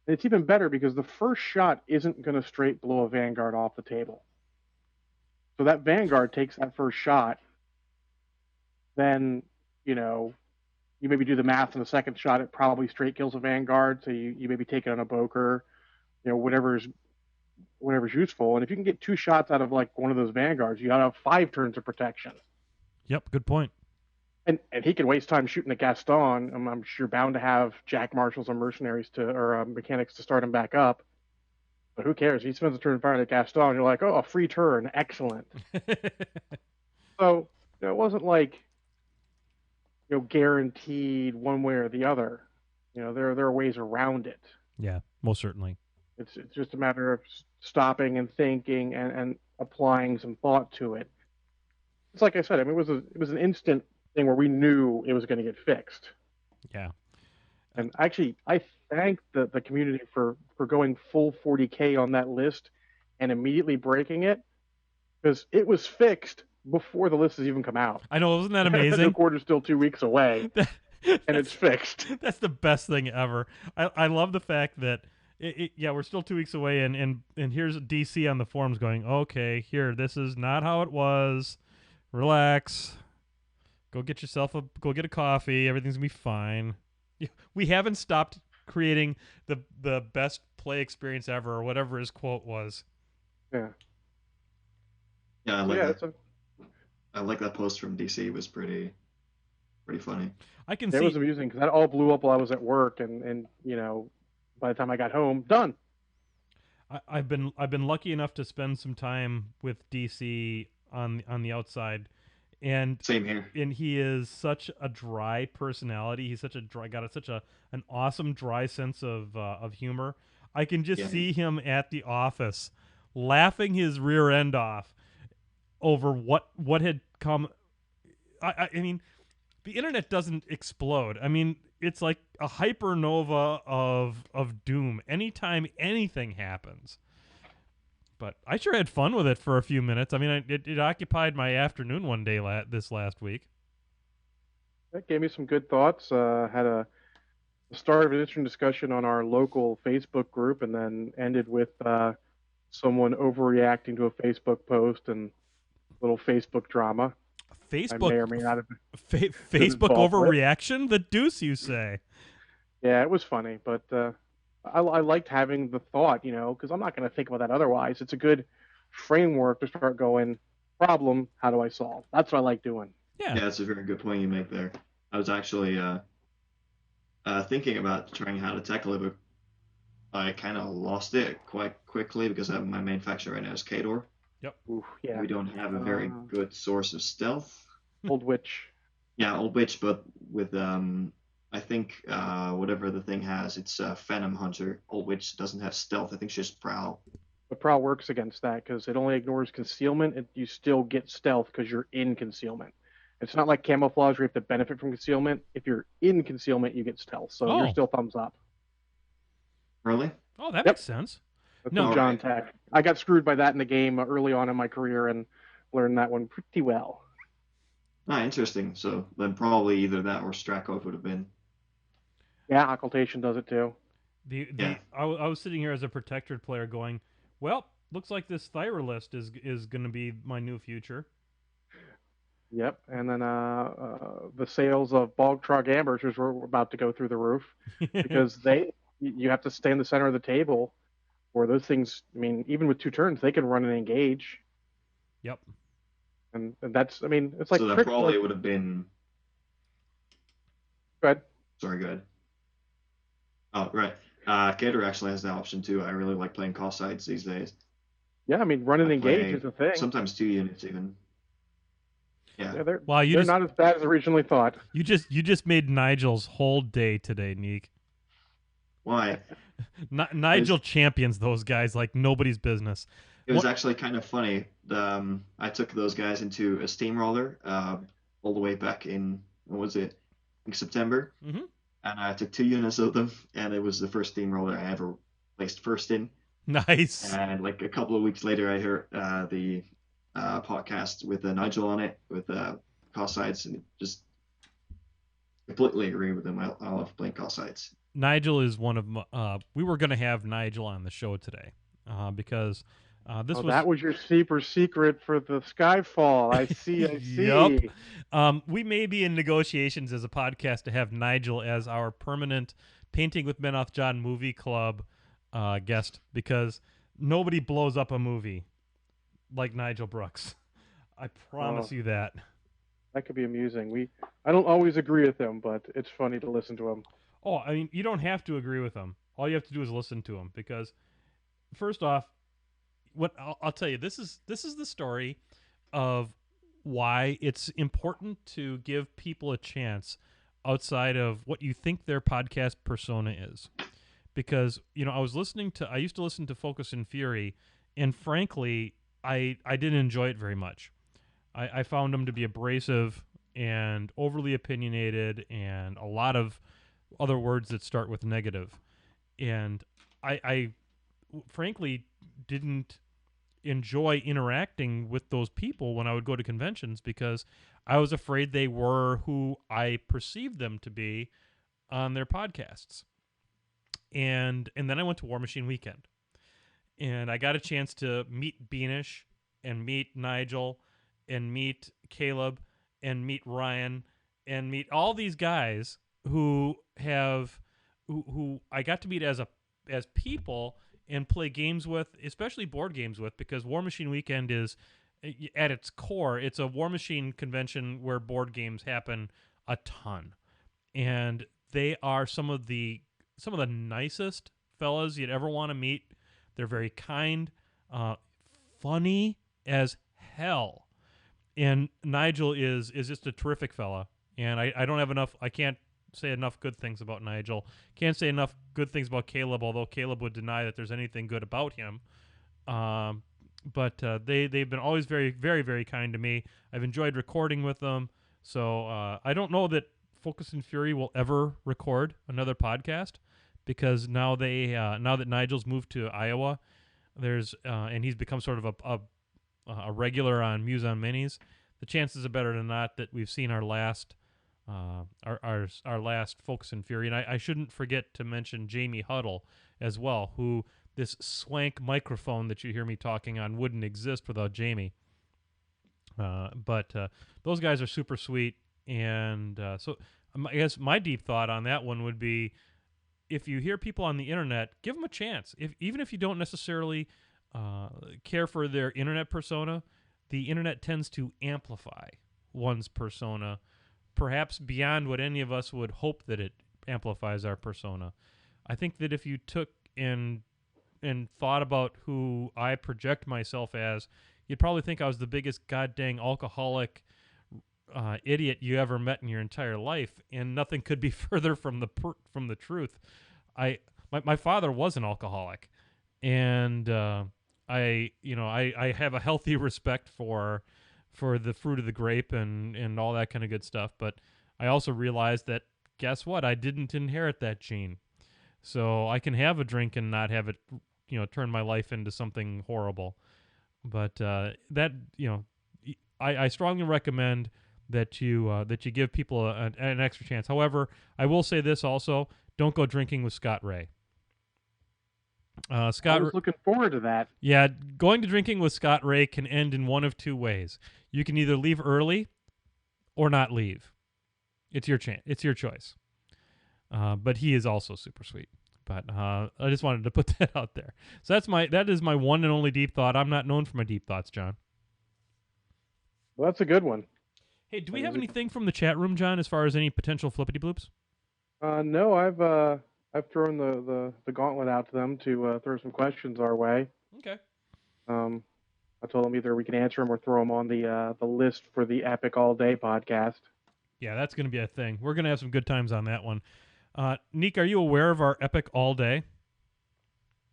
And it's even better because the first shot isn't going to straight blow a Vanguard off the table. So that Vanguard takes that first shot. Then, you maybe do the math on the second shot. It probably straight kills a Vanguard. So you maybe take it on a Boker, whatever's useful. And if you can get 2 shots out of like one of those Vanguards, you got to have 5 turns of protection. Yep. Good point. And he can waste time shooting at Gaston. I'm sure bound to have Jack Marshals or mercenaries or mechanics to start him back up. But who cares? He spends a turn firing at Gaston. You're like, oh, a free turn. Excellent. So it wasn't like, guaranteed one way or the other. There are ways around it. Yeah, most certainly. It's just a matter of stopping and thinking and applying some thought to it. It's like I said, I mean, it was an instant thing where we knew it was going to get fixed. Yeah. And actually, I thank the community for going full 40K on that list and immediately breaking it, because it was fixed before the list has even come out. I know, isn't that amazing? The quarter's still 2 weeks away, and it's fixed. That's the best thing ever. I love the fact that Yeah, we're still 2 weeks away, and here's DC on the forums going, okay, here, this is not how it was. Relax. Go get a coffee. Everything's gonna be fine. We haven't stopped creating the best play experience ever, or whatever his quote was. Yeah. Yeah, I like Yeah, that. I like that post from DC. It was pretty funny. I can it see was amusing because that all blew up while I was at work, and by the time I got home, done. I've been lucky enough to spend some time with DC on the outside, and Same here. he is such a dry personality. He's such a dry got such an awesome dry sense of humor. I can just see him at the office laughing his rear end off over what had come. I mean, the internet doesn't explode. I mean, it's like a hypernova of doom anytime anything happens. But I sure had fun with it for a few minutes. I mean, it occupied my afternoon one day this last week. That gave me some good thoughts. Had a start of an interesting discussion on our local Facebook group, and then ended with someone overreacting to a Facebook post and little Facebook drama. Facebook, I may or may not have Facebook overreaction? The deuce, you say? Yeah, it was funny, but I liked having the thought, because I'm not going to think about that otherwise. It's a good framework to start going, problem, how do I solve? That's what I like doing. Yeah, that's a very good point you make there. I was actually thinking about trying how to tackle it, but I kind of lost it quite quickly because my main faction right now is Kador. Yep. Oof, yeah. We don't have a very good source of stealth. Old Witch. Yeah, Old Witch, but with I think whatever the thing has, it's Phantom Hunter. Old Witch doesn't have stealth. I think she has Prowl. But Prowl works against that because it only ignores concealment. You still get stealth because you're in concealment. It's not like camouflage where you have to benefit from concealment. If you're in concealment, you get stealth. So you're still thumbs up. Really? Oh, that makes sense. That's John Tech. I got screwed by that in the game early on in my career and learned that one pretty well. Interesting. So then probably either that or Strakov would have been. Yeah, Occultation does it too. I was sitting here as a protected player going, well, looks like this Thyrolist is going to be my new future. Yep, and then the sales of Bogtrog Ambushers were about to go through the roof because you have to stay in the center of the table, or those things. I mean, even with 2 turns, they can run and engage. Yep, and that's. I mean, it's like so that probably would have been. Go ahead. Sorry, go ahead. Oh, right. Kador actually has that option too. I really like playing cost sides these days. Yeah, I mean, run and engage is a thing. Sometimes 2 units even. Yeah. They're not as bad as originally thought. You just made Nigel's whole day today, Niek. Why? Nigel champions those guys like nobody's business. It was actually kind of funny. I took those guys into a steamroller all the way back in, what was it, in September. Mm-hmm. And I took 2 units of them, and it was the first steamroller I ever placed first in. Nice. And like a couple of weeks later, I heard the podcast with Nigel on it, with cost sides, and just completely agree with him. I love playing cost sides. Nigel is one of we were going to have Nigel on the show today because that was your super secret for the Skyfall. I see. Yep. We may be in negotiations as a podcast to have Nigel as our permanent Painting with Menoth John movie club guest because nobody blows up a movie like Nigel Brooks. I promise you that. That could be amusing. I don't always agree with him, but it's funny to listen to him. Oh, I mean, you don't have to agree with him. All you have to do is listen to him because, first off, what I'll tell you, this is the story of why it's important to give people a chance outside of what you think their podcast persona is. Because, I used to listen to Focus and Fury, and frankly, I didn't enjoy it very much. I found them to be abrasive and overly opinionated and a lot of other words that start with negative. And I frankly didn't enjoy interacting with those people when I would go to conventions because I was afraid they were who I perceived them to be on their podcasts. and then I went to War Machine Weekend, and I got a chance to meet Beanish and meet Nigel and meet Caleb and meet Ryan and meet all these guys who I got to meet as people and play games with, especially board games with, because War Machine Weekend is at its core, it's a War Machine convention where board games happen a ton, and they are some of the nicest fellas you'd ever want to meet. They're very kind, funny as hell, and Nigel is just a terrific fella. And I don't have enough. I can't say enough good things about Nigel. Can't say enough good things about Caleb, although Caleb would deny that there's anything good about him. But they've been always very, very, very kind to me. I've enjoyed recording with them. So I don't know that Focus and Fury will ever record another podcast, because now now that Nigel's moved to Iowa, and he's become sort of a regular on Muse on Minis. The chances are better than not that we've seen our last last Focus and Fury. And I shouldn't forget to mention Jamie Huddle as well, who this swank microphone that you hear me talking on wouldn't exist without Jamie. But those guys are super sweet. And so I guess my deep thought on that one would be, if you hear people on the internet, give them a chance. Even if you don't necessarily care for their internet persona, the internet tends to amplify one's persona, perhaps beyond what any of us would hope that it amplifies our persona. I think that if you took and thought about who I project myself as, you'd probably think I was the biggest goddamn alcoholic idiot you ever met in your entire life, and nothing could be further from the truth. My father was an alcoholic, and I have a healthy respect for the fruit of the grape and all that kind of good stuff. But I also realized that, guess what? I didn't inherit that gene, so I can have a drink and not have it, turn my life into something horrible. But I strongly recommend that you give people an extra chance. However, I will say this also: don't go drinking with Scott Ray. Scott, I was looking forward to that. Yeah, going to drinking with Scott Ray can end in one of two ways. You can either leave early or not leave. It's your chance. It's your choice. But he is also super sweet. But I just wanted to put that out there. So that is my one and only deep thought. I'm not known for my deep thoughts, John. Well, that's a good one. Hey, do we have anything from the chat room, John, as far as any potential flippity bloops? No, I've thrown the gauntlet out to them to throw some questions our way. Okay. I told them either we can answer them or throw them on the list for the Epic All Day podcast. Yeah, that's going to be a thing. We're going to have some good times on that one. Niek, are you aware of our Epic All Day?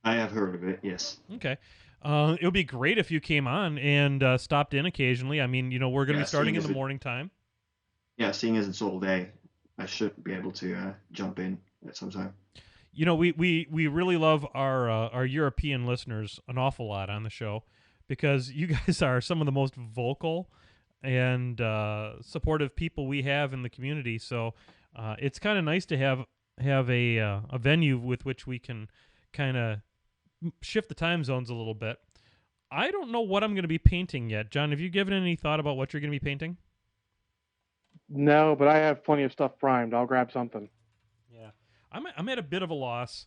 I have heard of it, yes. Okay. It would be great if you came on and stopped in occasionally. I mean, we're going to be starting in the morning time. Yeah, seeing as it's all day, I should be able to jump in at some time. We really love our European listeners an awful lot on the show, because you guys are some of the most vocal and supportive people we have in the community. So it's kind of nice to have a venue with which we can kind of shift the time zones a little bit. I don't know what I'm going to be painting yet. John, have you given any thought about what you're going to be painting? No, but I have plenty of stuff primed. I'll grab something. Yeah. I'm at a bit of a loss,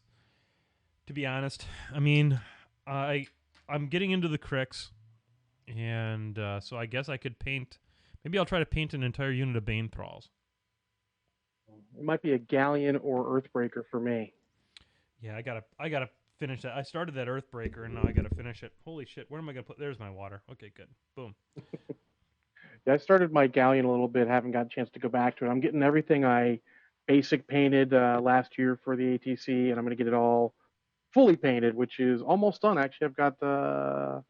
to be honest. I mean, I'm getting into the cricks, and so I guess I could paint. Maybe I'll try to paint an entire unit of Bane Thralls. It might be a Galleon or Earthbreaker for me. Yeah, I gotta finish that. I started that Earthbreaker, and now I gotta finish it. Holy shit! Where am I gonna put? There's my water. Okay, good. Boom. Yeah, I started my Galleon a little bit. Haven't got a chance to go back to it. I'm getting everything I basic painted last year for the ATC, and I'm going to get it all fully painted, which is almost done. Actually, I've got a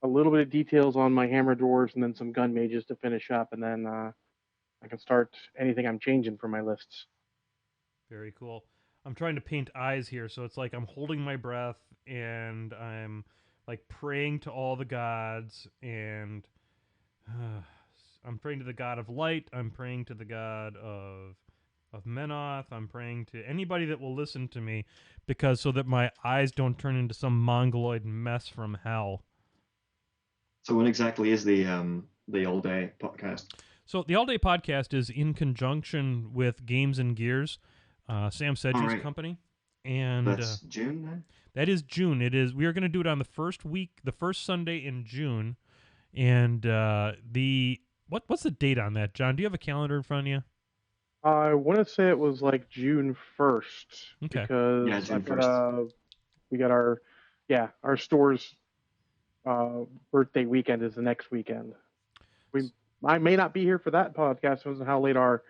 little bit of details on my hammer dwarves and then some gun mages to finish up, and then I can start anything I'm changing for my lists. Very cool. I'm trying to paint eyes here, so it's like I'm holding my breath and I'm like praying to all the gods, and I'm praying to the god of light. I'm praying to the god of of Menoth. I'm praying to anybody that will listen to me, because so that my eyes don't turn into some mongoloid mess from hell. So what exactly is the All Day podcast? So the All Day Podcast is in conjunction with Games and Gears, Sam All Sedge's right, company, and that's June then. that is June. It is. We are going to do it on the first Sunday in June, and what's the date on that, John? Do you have a calendar in front of you? I want to say it was like June 1st Okay. because Yeah, June I've got 1st. we got our store's birthday weekend is the next weekend. I may not be here for that podcast. Depends on how late our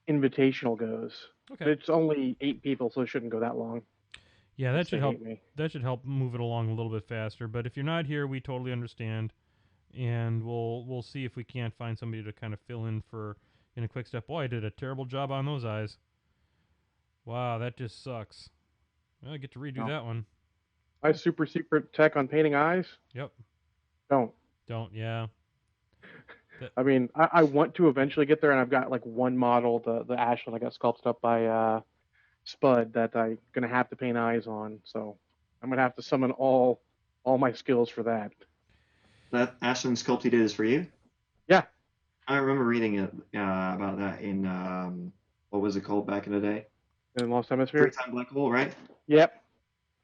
invitational goes. Okay. It's only 8 people, so it shouldn't go that long. Yeah, that should They help. hate me. That should help move it along a little bit faster. But if you're not here, we totally understand, and we'll see if we can't find somebody to kind of fill in a quick step. Boy, I did a terrible job on those eyes. Wow, that just sucks. Well, I get to redo that one. My super secret tech on painting eyes? Yep. Don't. Yeah. I mean, I want to eventually get there, and I've got like one model, the Ashland I got sculpted up by Spud that I'm gonna have to paint eyes on. So I'm gonna have to summon all my skills for that. That Ashland sculpt you did is for you? Yeah. I remember reading it about that in what was it called back in the day? In Lost Hemisphere. Three-time Black Hole, right? Yep.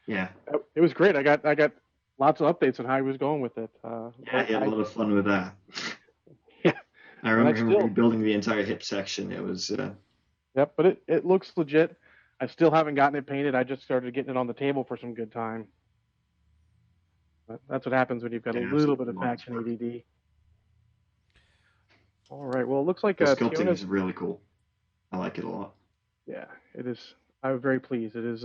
Yeah. It was great. I got lots of updates on how he was going with it. Yeah, he had a lot of fun with that. Yeah. I remember him rebuilding the entire hip section. It was. Yep, but it looks legit. I still haven't gotten it painted. I just started getting it on the table for some good time. But that's what happens when you've got a little bit of faction ADD. All right. Well, it looks like the sculpting Tiona's is really cool. I like it a lot. Yeah, it is. I'm very pleased. It is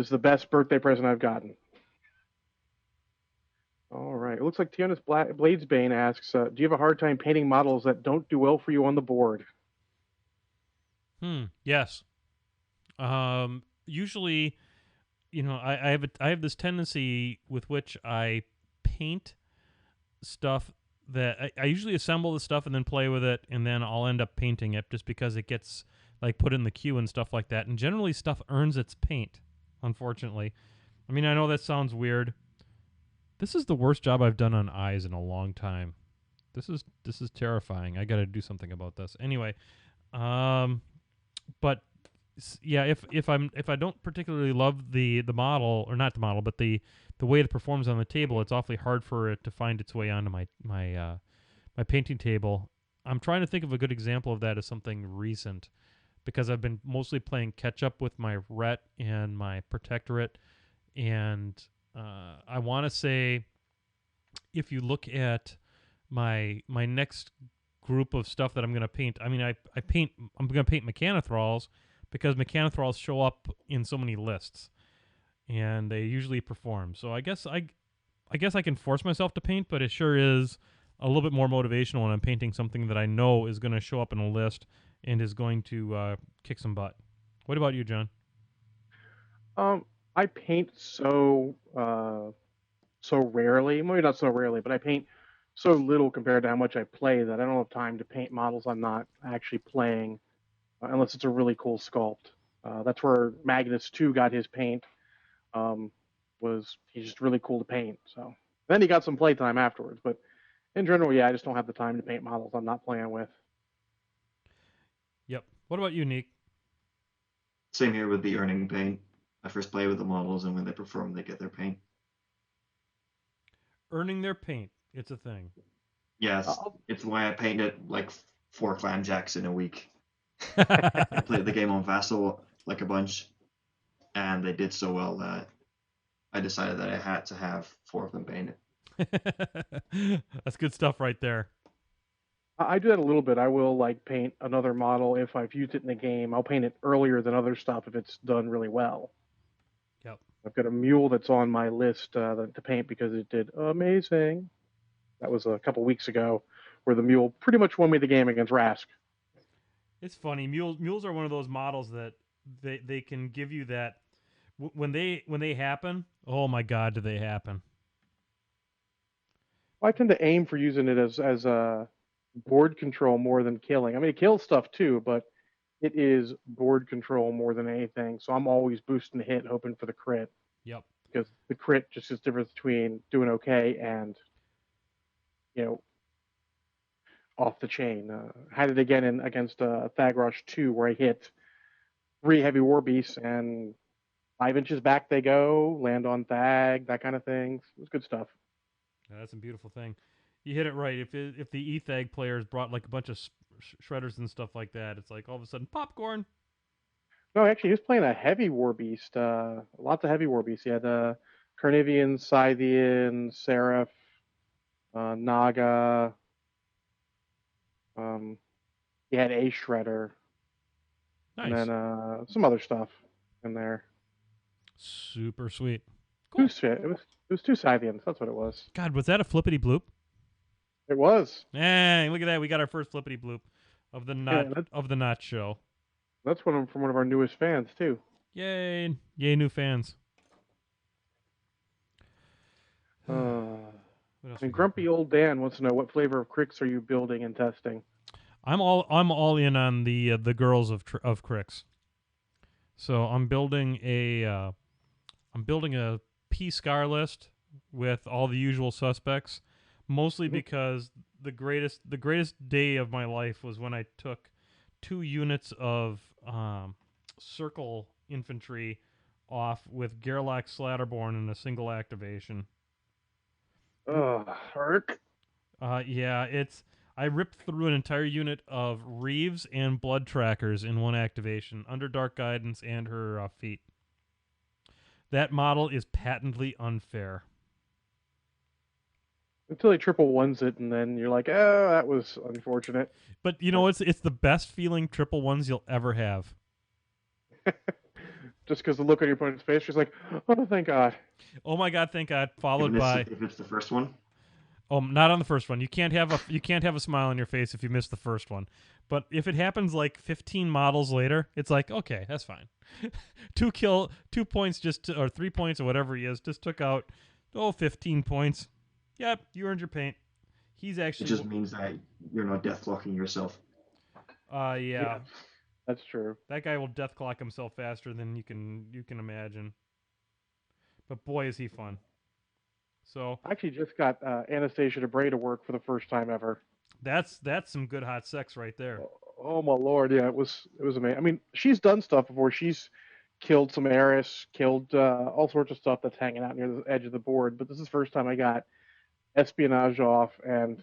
the best birthday present I've gotten. All right. It looks like Tiona's Bladesbane asks, do you have a hard time painting models that don't do well for you on the board? Yes. Usually, I have this tendency with which I paint stuff that I usually assemble the stuff and then play with it, and then I'll end up painting it just because it gets like put in the queue and stuff like that. And generally, stuff earns its paint, unfortunately. I mean, I know that sounds weird. This is the worst job I've done on eyes in a long time. This is terrifying. I got to do something about this. Anyway, but yeah, if I don't particularly love the model, or not the model, but the way it performs on the table, it's awfully hard for it to find its way onto my painting table. I'm trying to think of a good example of that as something recent, because I've been mostly playing catch up with my Ret and my Protectorate, and I want to say, if you look at my next group of stuff that I'm going to paint, I mean, I'm going to paint Mechanothralls, because Mechanothralls show up in so many lists, and they usually perform. So I guess I can force myself to paint, but it sure is a little bit more motivational when I'm painting something that I know is going to show up in a list and is going to kick some butt. What about you, John? I paint so rarely. Maybe not so rarely, but I paint so little compared to how much I play that I don't have time to paint models I'm not actually playing, unless it's a really cool sculpt. That's where Magnus 2 got his paint. He's just really cool to paint. So then he got some playtime afterwards, but in general, yeah, I just don't have the time to paint models I'm not playing with. Yep. What about you, Niek? Same here with the earning paint. I first play with the models, and when they perform, they get their paint. Earning their paint. It's a thing. Yes, it's why I painted like 4 Clamjacks in a week. I played the game on Vassal like a bunch, and they did so well that I decided that I had to have 4 of them painted. That's good stuff right there. I do that a little bit. I will like paint another model if I've used it in the game. I'll paint it earlier than other stuff if it's done really well. Yep. I've got a mule that's on my list to paint because it did amazing. That was a couple weeks ago, where the mule pretty much won me the game against Rask. It's funny. Mules are one of those models that they can give you that when they happen. Oh my God, do they happen? Well, I tend to aim for using it as a board control more than killing. I mean, it kills stuff too, but it is board control more than anything. So I'm always boosting the hit, hoping for the crit. Yep. Because the crit just is the difference between doing okay and, off the chain. Had it again against Thagrosh 2, where I hit 3 heavy war beasts and 5 inches back they go, land on Thag, that kind of thing. It was good stuff. Yeah, that's a beautiful thing. You hit it right. If the Ethag players brought like a bunch of shredders and stuff like that, it's like all of a sudden popcorn. No, actually, he was playing a heavy war beast. Lots of heavy war beasts. He had Carnivian, Scythian, Seraph, Naga. He had a shredder, Nice. and then some other stuff in there. Super sweet. Cool. It was 2 Scythians. That's what it was. God, was that a flippity bloop? It was. Hey, look at that. We got our first flippity bloop of the not show. That's from one of our newest fans too. Yay! Yay, new fans. What else And Grumpy Old Dan wants to know, what flavor of Crix are you building and testing? I'm all in on the girls of Crix. So I'm building a P Scar list with all the usual suspects, mostly because the greatest day of my life was when I took 2 units of circle infantry off with Gerlach Slatterborn in a single activation. Hark. Yeah, I ripped through an entire unit of Reeves and Blood Trackers in one activation, under Dark Guidance and her feet. That model is patently unfair. Until he triple ones it, and then you're like, oh, that was unfortunate. But you know, it's the best feeling triple ones you'll ever have. Just because the look on your opponent's face, she's like, oh, thank God. Oh my God, thank God. Followed by if it's the first one. Oh, not on the first one. You can't have a smile on your face if you miss the first one. But if it happens like 15 models later, it's like, okay, that's fine. 2 points or 3 points or whatever he is, just took out 15 points. Yep, you earned your paint. He's actually. It just means that you're not death clocking yourself. Yeah. That's true. That guy will death clock himself faster than you can imagine. But boy, is he fun. So I actually just got Anastasia DeBray to work for the first time ever. That's some good hot sex right there. Oh my lord, yeah, it was amazing. I mean, she's done stuff before. She's killed some Eris, killed all sorts of stuff that's hanging out near the edge of the board. But this is the first time I got espionage off, and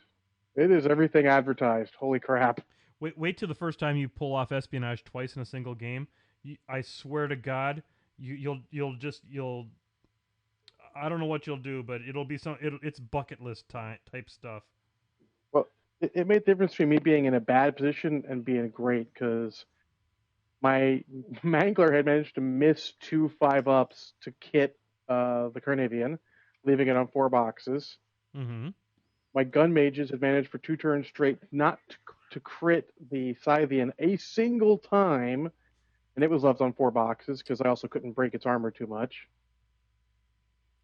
it is everything advertised. Holy crap! Wait till the first time you pull off espionage twice in a single game. I swear to God, you'll I don't know what you'll do, but it'll be it's bucket list type stuff. Well, it made the difference between me being in a bad position and being great, because my Mangler had managed to miss 2 5-ups to kit the Carnivian, leaving it on 4 boxes. Mm-hmm. My gun mages had managed for 2 turns straight not to crit the Scythian a single time, and it was left on 4 boxes because I also couldn't break its armor too much.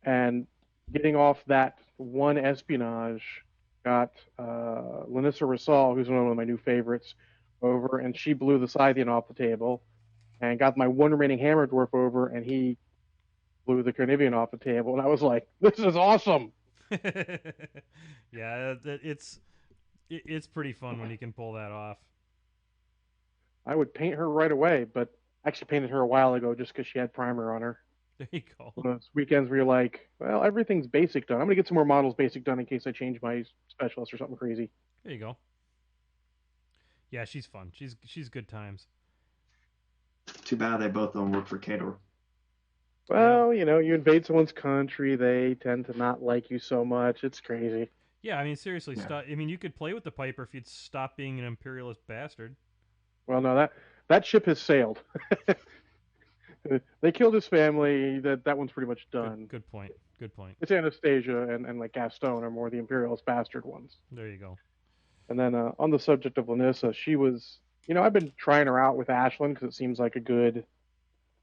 And getting off that 1 espionage got Lanissa Rasal, who's one of my new favorites, over, and she blew the Scythian off the table, and got my 1 remaining Hammer Dwarf over, and he blew the Carnivian off the table, and I was like, this is awesome! Yeah, it's pretty fun when you can pull that off. I would paint her right away, but I actually painted her a while ago just because she had primer on her. There you go. Those weekends where you're like, well, everything's basic done. I'm going to get some more models basic done in case I change my specialist or something crazy. There you go. Yeah, she's fun. She's good times. Too bad they both don't work for Kador. Well, yeah. You invade someone's country, they tend to not like you so much. It's crazy. Yeah, I mean, seriously, Yeah. you could play with the Piper if you'd stop being an imperialist bastard. Well, no, that ship has sailed. They killed his family. That one's pretty much done. Good point. It's Anastasia and like Gaston are more the imperialist bastard ones. There you go. And then on the subject of Lanissa, she was, I've been trying her out with Ashlyn because it seems like a good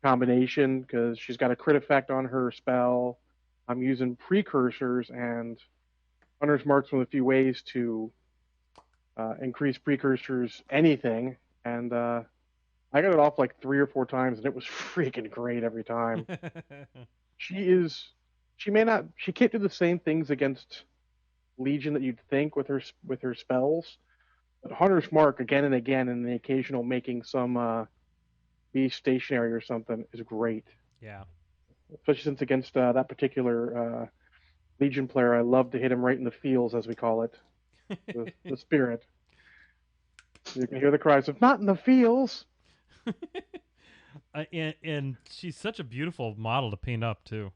combination because she's got a crit effect on her spell. I'm using precursors, and Hunter's Mark's one of the few ways to increase precursors anything. And I got it off like 3 or 4 times, and it was freaking great every time. She may not, she can't do the same things against Legion that you'd think with her spells. But Hunter's Mark again and again, and the occasional making some be stationary or something is great. Yeah. Especially since against that particular Legion player, I love to hit him right in the feels, as we call it, the spirit. You can hear the cries of "not in the feels." And she's such a beautiful model to paint up too.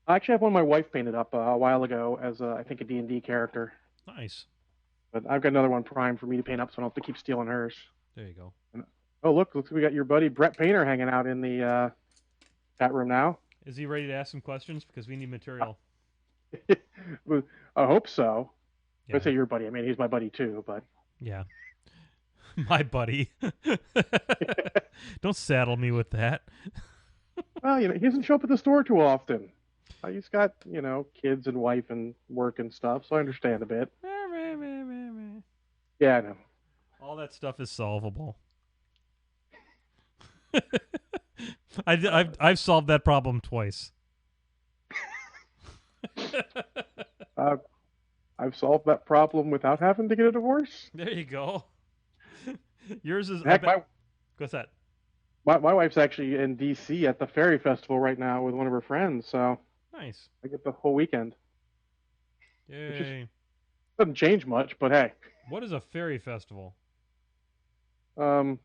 I actually have one my wife painted up a while ago as I think a D&D character. Nice. But I've got another one primed for me to paint up, so I don't have to keep stealing hers. There you go. And, oh, look, we got your buddy Brett Painter hanging out in the chat room now. Is he ready to ask some questions? Because we need material. I hope so. Yeah. I say your buddy. I mean, he's my buddy too, but... Yeah. My buddy. Don't saddle me with that. Well, he doesn't show up at the store too often. He's got, kids and wife and work and stuff, so I understand a bit. Yeah, I know. All that stuff is solvable. I've solved that problem twice. I've solved that problem without having to get a divorce. There you go. Yours is... Heck, what's that? My wife's actually in D.C. at the Fairy Festival right now with one of her friends, so... Nice. I get the whole weekend. Yay. Doesn't change much, but hey. What is a fairy festival? Something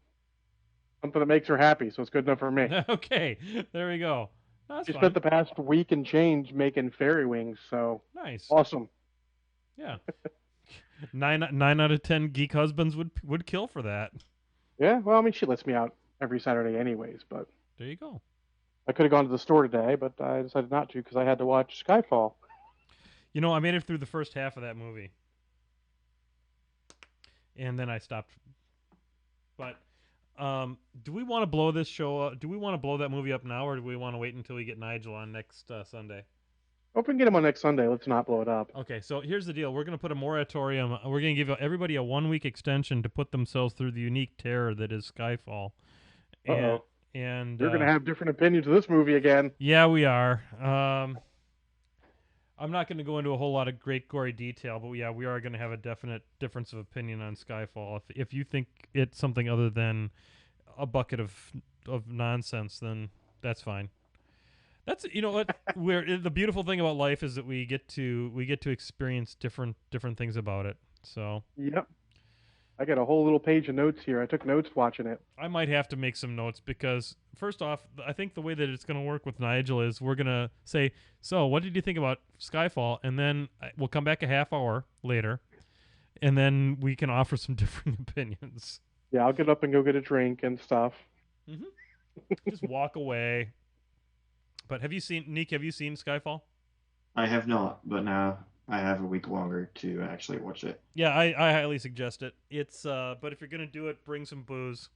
that makes her happy, so it's good enough for me. Okay, there we go. That's She fine. spent the past week and change making fairy wings, so Nice. awesome. Yeah. 9 out of 10 geek husbands would kill for that. Yeah, well, I mean, she lets me out every Saturday anyways, but There you go. I could have gone to the store today, but I decided not to because I had to watch Skyfall. I made it through the first half of that movie. And then I stopped. But do we want to blow this show up? Do we want to blow that movie up now, or do we want to wait until we get Nigel on next Sunday? Hope we can get him on next Sunday. Let's not blow it up. Okay, so here's the deal. We're going to put a moratorium. We're going to give everybody a 1-week extension to put themselves through the unique terror that is Skyfall. Uh-oh. And You're going to have different opinions of this movie again. Yeah, we are. I'm not going to go into a whole lot of great gory detail, but yeah, we are going to have a definite difference of opinion on Skyfall. If you think it's something other than a bucket of nonsense, then that's fine. That's what the beautiful thing about life is that we get to experience different things about it. So yep. I got a whole little page of notes here. I took notes watching it. I might have to make some notes because, first off, I think the way that it's going to work with Nigel is we're going to say, so what did you think about Skyfall? And then we'll come back a half hour later, and then we can offer some differing opinions. Yeah, I'll get up and go get a drink and stuff. Mm-hmm. Just walk away. But have you seen Skyfall? I have not, but now I have a week longer to actually watch it. Yeah, I highly suggest it. It's but if you're gonna do it, bring some booze.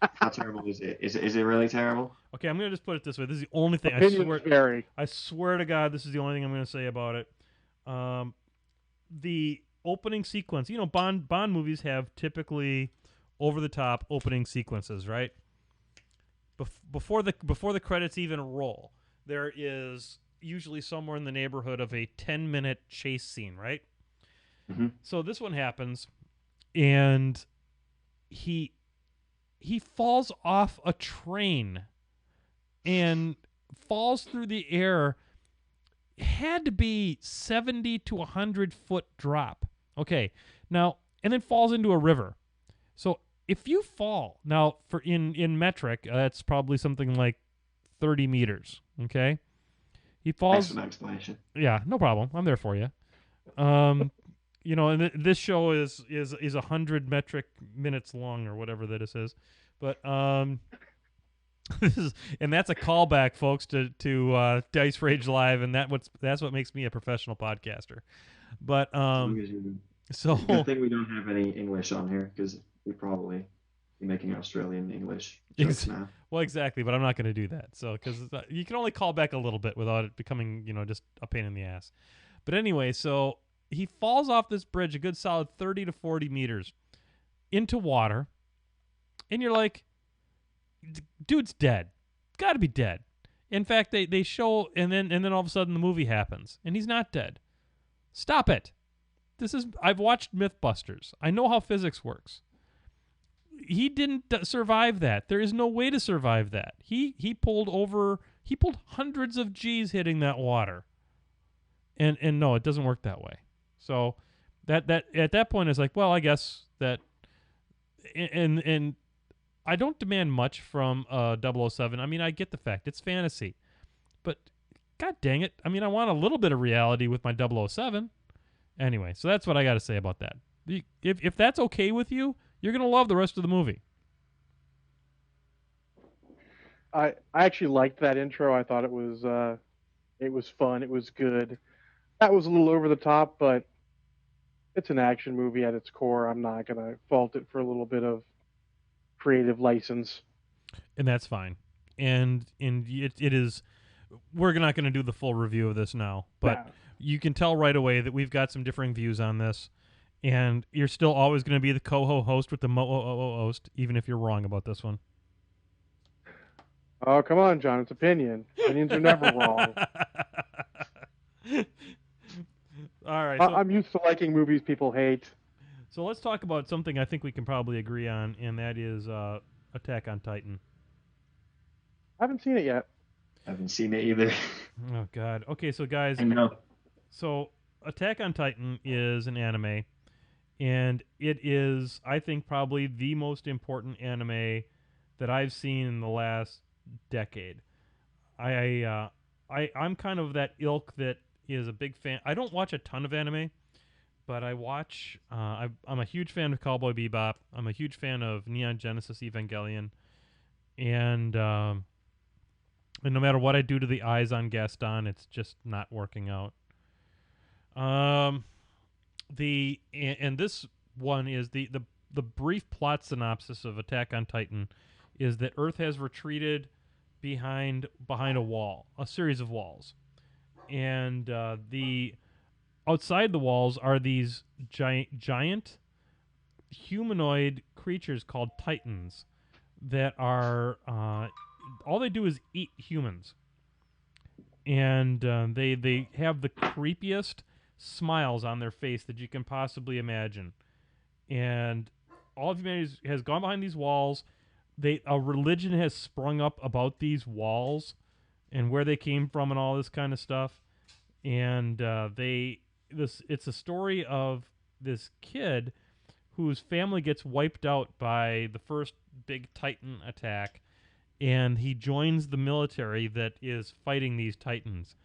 How terrible is it? Is it really terrible? Okay, I'm gonna just put it this way. This is the only thing I swear to God, this is the only thing I'm gonna say about it. The opening sequence. Bond movies have typically over the top opening sequences, right? Before the credits even roll, there is usually somewhere in the neighborhood of a 10-minute chase scene, right? Mm-hmm. So this one happens, and he falls off a train and falls through the air. It had to be 70 to 100 foot drop. Okay, now, and then falls into a river. So if you fall, now for in metric, that's probably something like 30 meters, okay? He falls. Thanks for that explanation. Yeah, no problem. I'm there for you. And this show is 100 metric minutes long or whatever that it is, but that's a callback, folks, to Dice Rage Live, and that's what makes me a professional podcaster. But so good thing we don't have any English on here because we probably be making Australian English jokes now. Well, exactly, but I'm not going to do that. So, because you can only call back a little bit without it becoming, just a pain in the ass. But anyway, so he falls off this bridge a good solid 30 to 40 meters into water, and you're like, dude's dead. Got to be dead. In fact, they show, and then all of a sudden the movie happens, and he's not dead. Stop it. I've watched Mythbusters. I know how physics works. He didn't survive that. There is no way to survive that. He pulled hundreds of G's hitting that water. And no, it doesn't work that way. So that at that point it's like, well, I guess that, and I don't demand much from 007. I mean, I get the fact it's fantasy, but god dang it, I mean, I want a little bit of reality with my 007. Anyway, so that's what I got to say about that. If that's okay with you, you're gonna love the rest of the movie. I actually liked that intro. I thought it was fun. It was good. That was a little over the top, but it's an action movie at its core. I'm not gonna fault it for a little bit of creative license. And that's fine. And it is. We're not going to do the full review of this now, but you can tell right away that we've got some differing views on this. And you're still always going to be the co-host with the host, even if you're wrong about this one. Oh, come on, John. It's opinion. Opinions are never wrong. All right. I'm used to liking movies people hate. So let's talk about something I think we can probably agree on, and that is Attack on Titan. I haven't seen it yet. I haven't seen it either. Oh, God. Okay, so guys. I know. So Attack on Titan is an anime, and it is, I think, probably the most important anime that I've seen in the last decade. I'm kind of that ilk that is a big fan. I don't watch a ton of anime, but I watch. I'm a huge fan of Cowboy Bebop. I'm a huge fan of Neon Genesis Evangelion, and no matter what I do to the eyes on Gaston, it's just not working out. And this one is the brief plot synopsis of Attack on Titan is that Earth has retreated behind a wall, a series of walls, and the outside the walls are these giant humanoid creatures called Titans that are all they do is eat humans, and they have the creepiest smiles on their face that you can possibly imagine, and all of humanity has gone behind these walls. A religion has sprung up about these walls and where they came from and all this kind of stuff, and it's a story of this kid whose family gets wiped out by the first big Titan attack, and he joins the military that is fighting these Titans.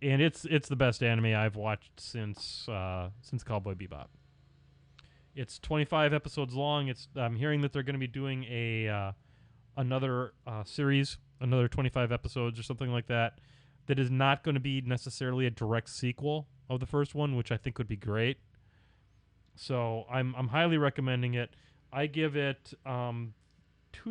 And it's the best anime I've watched since Cowboy Bebop. It's 25 episodes long. I'm hearing that they're going to be doing another series, another 25 episodes or something like that. That is not going to be necessarily a direct sequel of the first one, which I think would be great. So I'm highly recommending it. I give it 2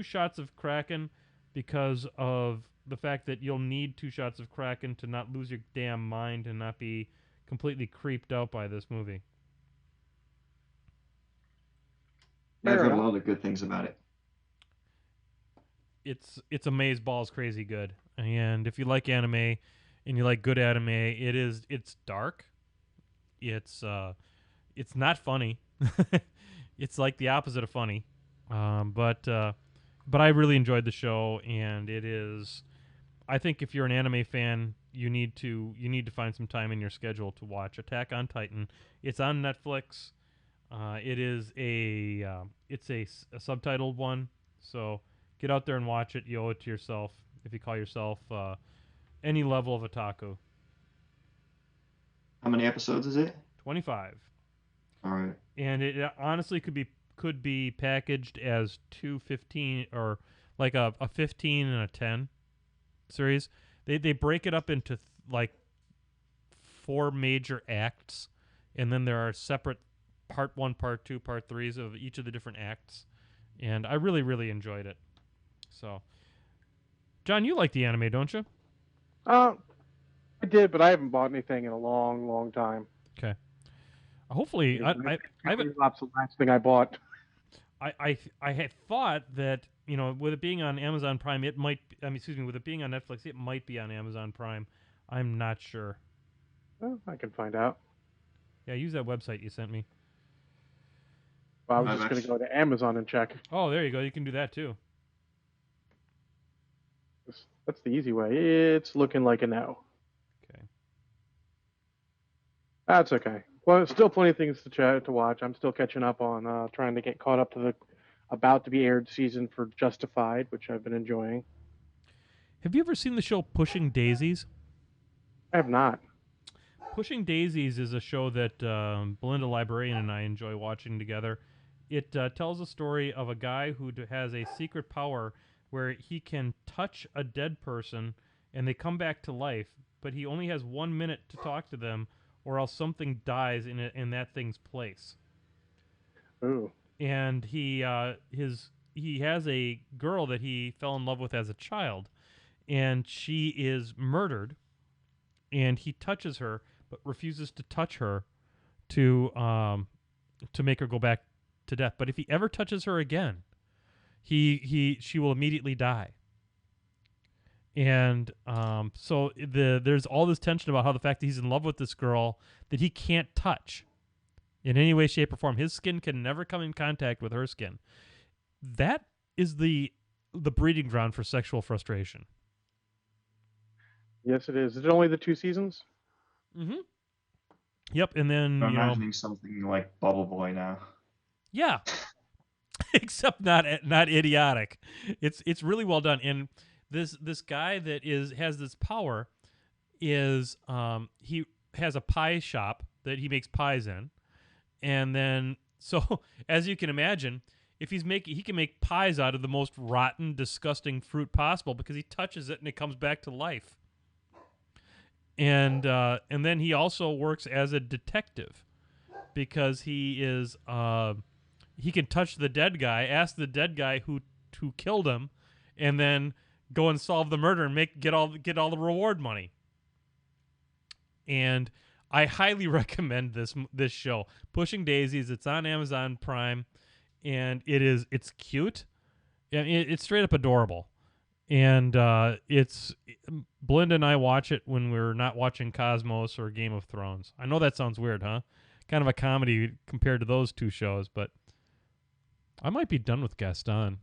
shots of Kraken because of the fact that you'll need 2 shots of Kraken to not lose your damn mind and not be completely creeped out by this movie. I've heard a lot of good things about it. It's amazeballs crazy good. And if you like anime and you like good anime, it's dark. It's not funny. It's like the opposite of funny. But I really enjoyed the show, and it is. I think if you're an anime fan, you need to find some time in your schedule to watch Attack on Titan. It's on Netflix. It is a subtitled one, so get out there and watch it. You owe it to yourself if you call yourself any level of otaku. How many episodes is it? 25. All right. And it honestly could be packaged as 2:15 or like a 15 and a 10 series. They break it up into like 4 major acts, and then there are separate part 1, part 2, part 3s of each of the different acts, and I really, really enjoyed it. So, John, you like the anime, don't you? I did, but I haven't bought anything in a long, long time. Okay. Hopefully, I haven't. That's the last thing I bought. I had thought that, with it being on Amazon Prime, it might. With it being on Netflix, it might be on Amazon Prime. I'm not sure. Well, I can find out. Yeah, use that website you sent me. Well, I was I've just going to actually- go to Amazon and check. Oh, there you go. You can do that too. That's the easy way. It's looking like a no. Okay. That's okay. Well, still plenty of things to watch. I'm still catching up on trying to get caught up to the about to be aired season for Justified, which I've been enjoying. Have you ever seen the show Pushing Daisies? I have not. Pushing Daisies is a show that Belinda Librarian and I enjoy watching together. It tells a story of a guy who has a secret power where he can touch a dead person and they come back to life, but he only has 1 minute to talk to them, or else something dies in that thing's place. Ooh. And he has a girl that he fell in love with as a child, and she is murdered, and he touches her but refuses to touch her to make her go back to death. But if he ever touches her again, she will immediately die. And so there's all this tension about how the fact that he's in love with this girl that he can't touch in any way, shape, or form. His skin can never come in contact with her skin. That is the breeding ground for sexual frustration. Yes, it is. Is it only the 2 seasons? Mm-hmm. Yep, and then I'm imagining something like Bubble Boy now. yeah, except not idiotic. It's really well done. And this guy that has this power is he has a pie shop that he makes pies in, and then so as you can imagine, if he can make pies out of the most rotten, disgusting fruit possible because he touches it and it comes back to life. And then he also works as a detective because he is he can touch the dead guy, ask the dead guy who killed him, and then go and solve the murder and get all the reward money. And I highly recommend this show, Pushing Daisies. It's on Amazon Prime, and it's cute, and it's straight up adorable. And it's Belinda and I watch it when we're not watching Cosmos or Game of Thrones. I know that sounds weird, huh? Kind of a comedy compared to those two shows, but I might be done with Gaston.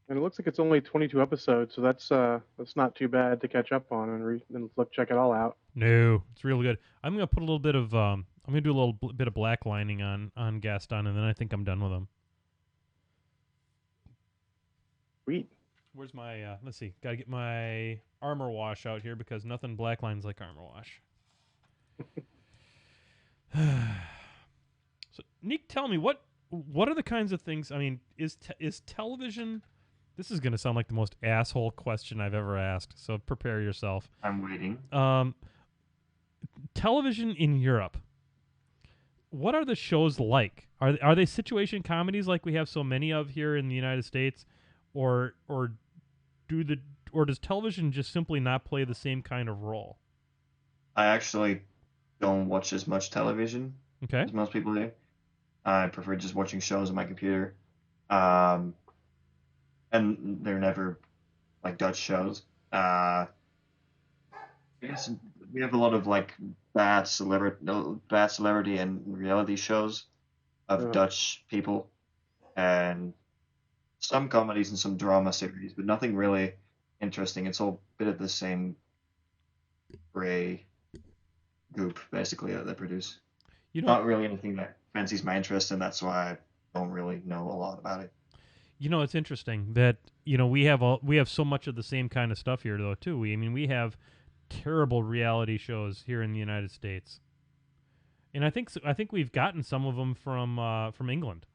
And it looks like it's only 22 episodes, so that's not too bad to catch up on and check it all out. No, it's really good. I'm gonna put a little bit of I'm gonna do a little bit of black lining on Gaston, and then I think I'm done with him. Sweet. Where's my let's see, gotta get my armor wash out here because nothing black lines like armor wash. So Niek, tell me what are the kinds of things, is television, this is gonna sound like the most asshole question I've ever asked, so prepare yourself. I'm waiting. Television in Europe, what are the shows like? Are they situation comedies like we have so many of here in the United States, or does television just simply not play the same kind of role? I actually don't watch as much television Okay. as most people do. I prefer just watching shows on my computer. And they're never like Dutch shows. I guess we have a lot of like bad celebrity and reality shows of Dutch people, and some comedies and some drama series, but nothing really interesting. It's all a bit of the same gray goop, basically, that they produce. Not really anything that fancies my interest, and that's why I don't really know a lot about it. It's interesting that we have so much of the same kind of stuff here, though. Too, we have terrible reality shows here in the United States, and I think we've gotten some of them from England.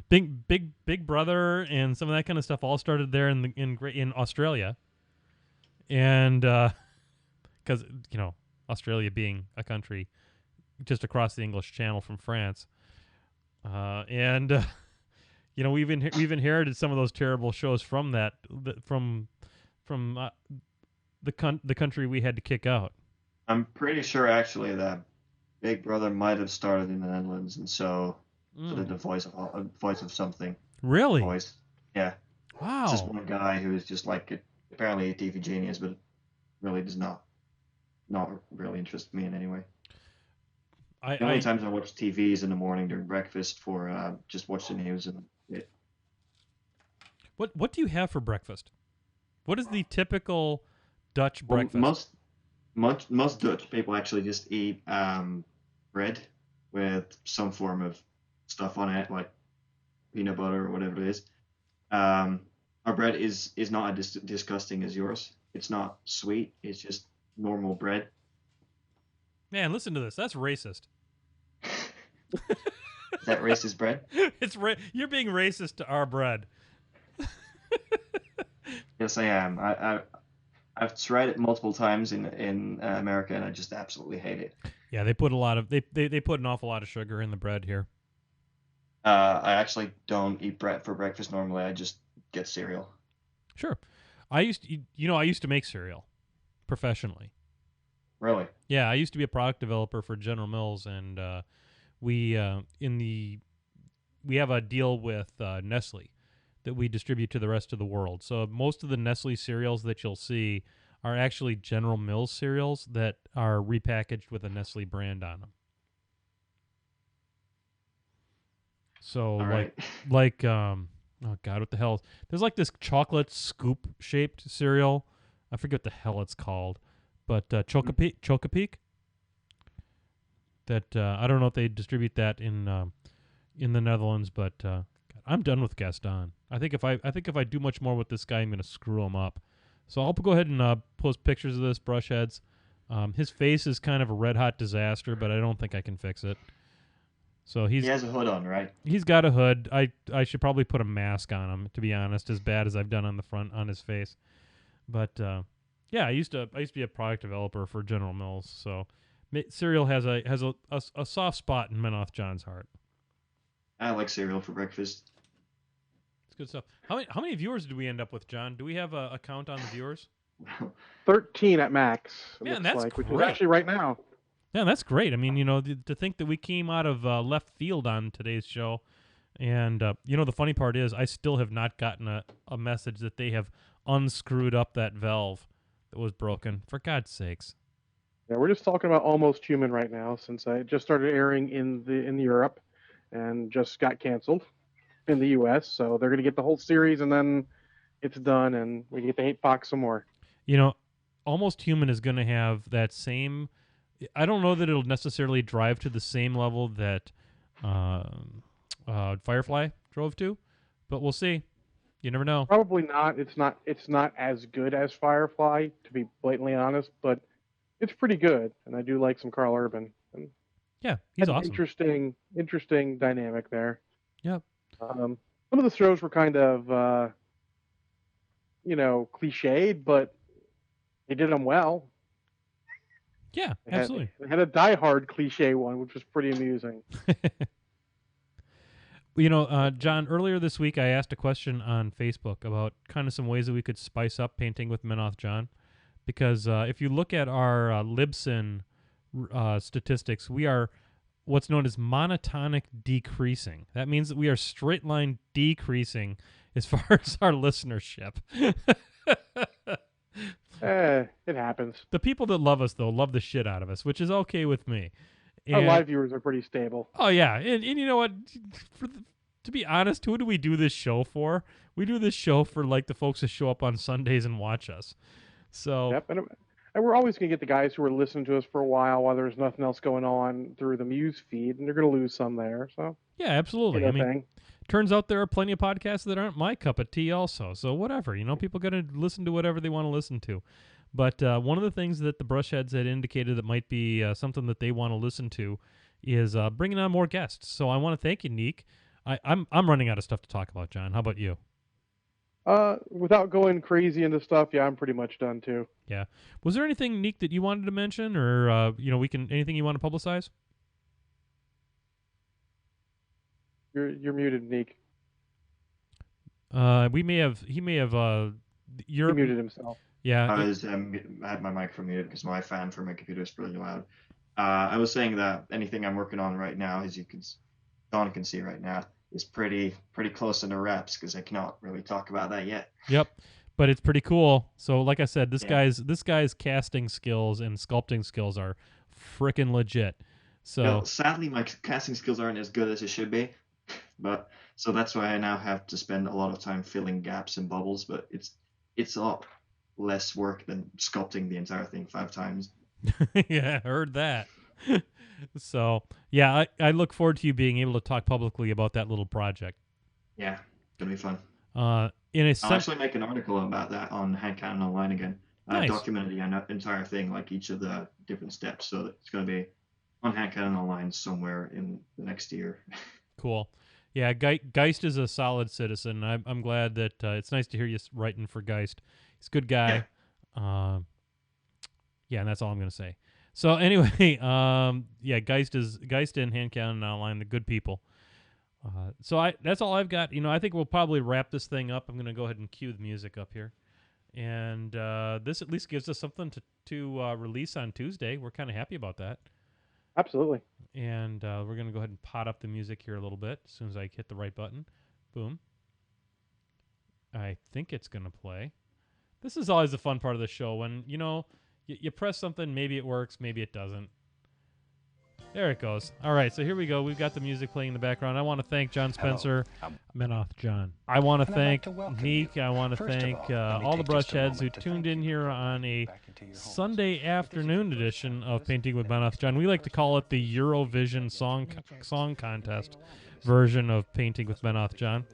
Big Brother and some of that kind of stuff all started there in Australia, and because Australia being a country just across the English Channel from France, and we've inherited some of those terrible shows from the country we had to kick out. I'm pretty sure actually that Big Brother might have started in the Netherlands, and so sort of the voice of something. Really? Voice. Yeah. It's just Wow. one guy who is just like apparently a TV genius, but really does not really interest me in any way. The only times I watch TV is in the morning during breakfast for just watch the news and it. What do you have for breakfast? What is the typical Dutch Well, breakfast? most Dutch people actually just eat bread with some form of stuff on it, like peanut butter or whatever it is. Our bread is not as disgusting as yours. It's not sweet. It's just normal bread. Man, listen to this. That's racist. Is that racist bread? You're being racist to our bread. Yes, I am. I've tried it multiple times in America, and I just absolutely hate it. Yeah, they put a lot of they put an awful lot of sugar in the bread here. I actually don't eat bread for breakfast normally. I just get cereal. Sure. I used to make cereal professionally. Really? Yeah, I used to be a product developer for General Mills, and we have a deal with Nestle that we distribute to the rest of the world. So most of the Nestle cereals that you'll see are actually General Mills cereals that are repackaged with a Nestle brand on them. So All right. oh God, what the hell? There's like this chocolate scoop shaped cereal. I forget what the hell it's called, but Chocapic. That I don't know if they distribute that in the Netherlands, but God, I'm done with Gaston. I think if I do much more with this guy, I'm gonna screw him up. So I'll go ahead and post pictures of this Brushheads. His face is kind of a red hot disaster, but I don't think I can fix it. So He has a hood on, right? he's got a hood. I should probably put a mask on him, to be honest, as bad as I've done on the front on his face. But yeah, I used to be a product developer for General Mills, so cereal has a soft spot in Menoth John's heart. I like cereal for breakfast. It's good stuff. How many viewers do we end up with, John? Do we have a count on the viewers? 13 at max. Man, Looks that's like, which is great. actually right now. Yeah, that's great. I mean, to think that we came out of left field on today's show, and the funny part is I still have not gotten a message that they have unscrewed up that valve that was broken. For God's sakes. Yeah, we're just talking about Almost Human right now, since I just started airing in Europe, and just got canceled in the U.S. So they're gonna get the whole series, and then it's done, and we get to hate Fox some more. Almost Human is going to have that same. I don't know that it'll necessarily drive to the same level that Firefly drove to, but we'll see. You never know. Probably not. It's not as good as Firefly, to be blatantly honest, but it's pretty good, and I do like some Carl Urban. And Yeah, he's an awesome. interesting dynamic there. Yep. Some of the shows were kind of cliched, but they did them well. Yeah, absolutely. They had a Die Hard cliche one, which was pretty amusing. John, earlier this week I asked a question on Facebook about kind of some ways that we could spice up painting with Menoth John. Because if you look at our Libsyn statistics, we are what's known as monotonic decreasing. That means that we are straight line decreasing as far as our listenership. It happens. The people that love us, though, love the shit out of us, which is okay with me. Our live viewers are pretty stable. Oh, yeah. And you know what? To be honest, who do we do this show for? We do this show for, like, the folks that show up on Sundays and watch us. So. Yep. And we're always going to get the guys who are listening to us for a while there's nothing else going on through the Muse feed, and they're going to lose some there. So. Yeah, absolutely. I mean, turns out there are plenty of podcasts that aren't my cup of tea also. So whatever. People got to listen to whatever they want to listen to. But one of the things that the Brushheads had indicated that might be something that they want to listen to is bringing on more guests. So I want to thank you, Niek. I'm running out of stuff to talk about, John. How about you? Without going crazy into stuff, yeah, I'm pretty much done too. Yeah. Was there anything, Niek, that you wanted to mention, or anything you want to publicize? You're muted, Niek. He may have. He muted himself. Yeah. I had my microphone muted because my fan for my computer is really loud. I was saying that anything I'm working on right now, as you can Don can see right now is pretty close in the reps because I cannot really talk about that yet. Yep. But it's pretty cool. So like I said, this Yeah. guy's casting skills and sculpting skills are freaking legit. So Sadly, my casting skills aren't as good as it should be, but so that's why I now have to spend a lot of time filling gaps and bubbles. But it's a lot less work than sculpting the entire thing 5 times. yeah, I heard that. So yeah, I look forward to you being able to talk publicly about that little project. Yeah, gonna be fun. In a I'll actually make an article about that on Hand Cannon Online again. Nice. Documented the entire thing, like each of the different steps. So it's going to be on Hand Cannon Online somewhere in the next year. Cool. Yeah, Geist is a solid citizen. I'm glad that it's nice to hear you writing for Geist. He's a good guy. Yeah, and that's all I'm going to say. So anyway, yeah, Geist and Hand Cannon Online, the good people. So that's all I've got. I think we'll probably wrap this thing up. I'm going to go ahead and cue the music up here. And this at least gives us something to release on Tuesday. We're kind of happy about that. Absolutely. And we're going to go ahead and pot up the music here a little bit as soon as I hit the right button. Boom. I think it's going to play. This is always the fun part of the show when, you press something, maybe it works, maybe it doesn't. There it goes. All right, so here we go. We've got the music playing in the background. I want to thank John Spencer, Menoth John. I want to thank Niek. I want to thank all the Brushheads who tuned in here on a Sunday afternoon edition of Painting with Menoth John. We like to call it the Eurovision song contest version of Painting with Menoth John.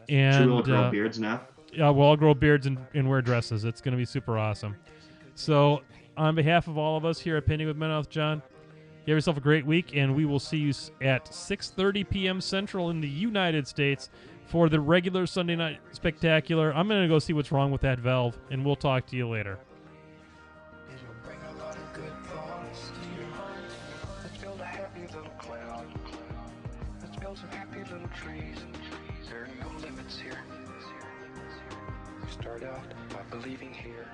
And should we all grow beards now? Yeah, we'll all grow beards and wear dresses. It's going to be super awesome. So, on behalf of all of us here at Painting with Menoth John, you have yourself a great week, and we will see you at 6:30 p.m. Central in the United States for the regular Sunday Night Spectacular. I'm going to go see what's wrong with that valve, and we'll talk to you later. It'll bring a lot of good thoughts to your mind. Let's build a happy little cloud. Let's build some happy little trees. There are no limits here. We start out by believing here.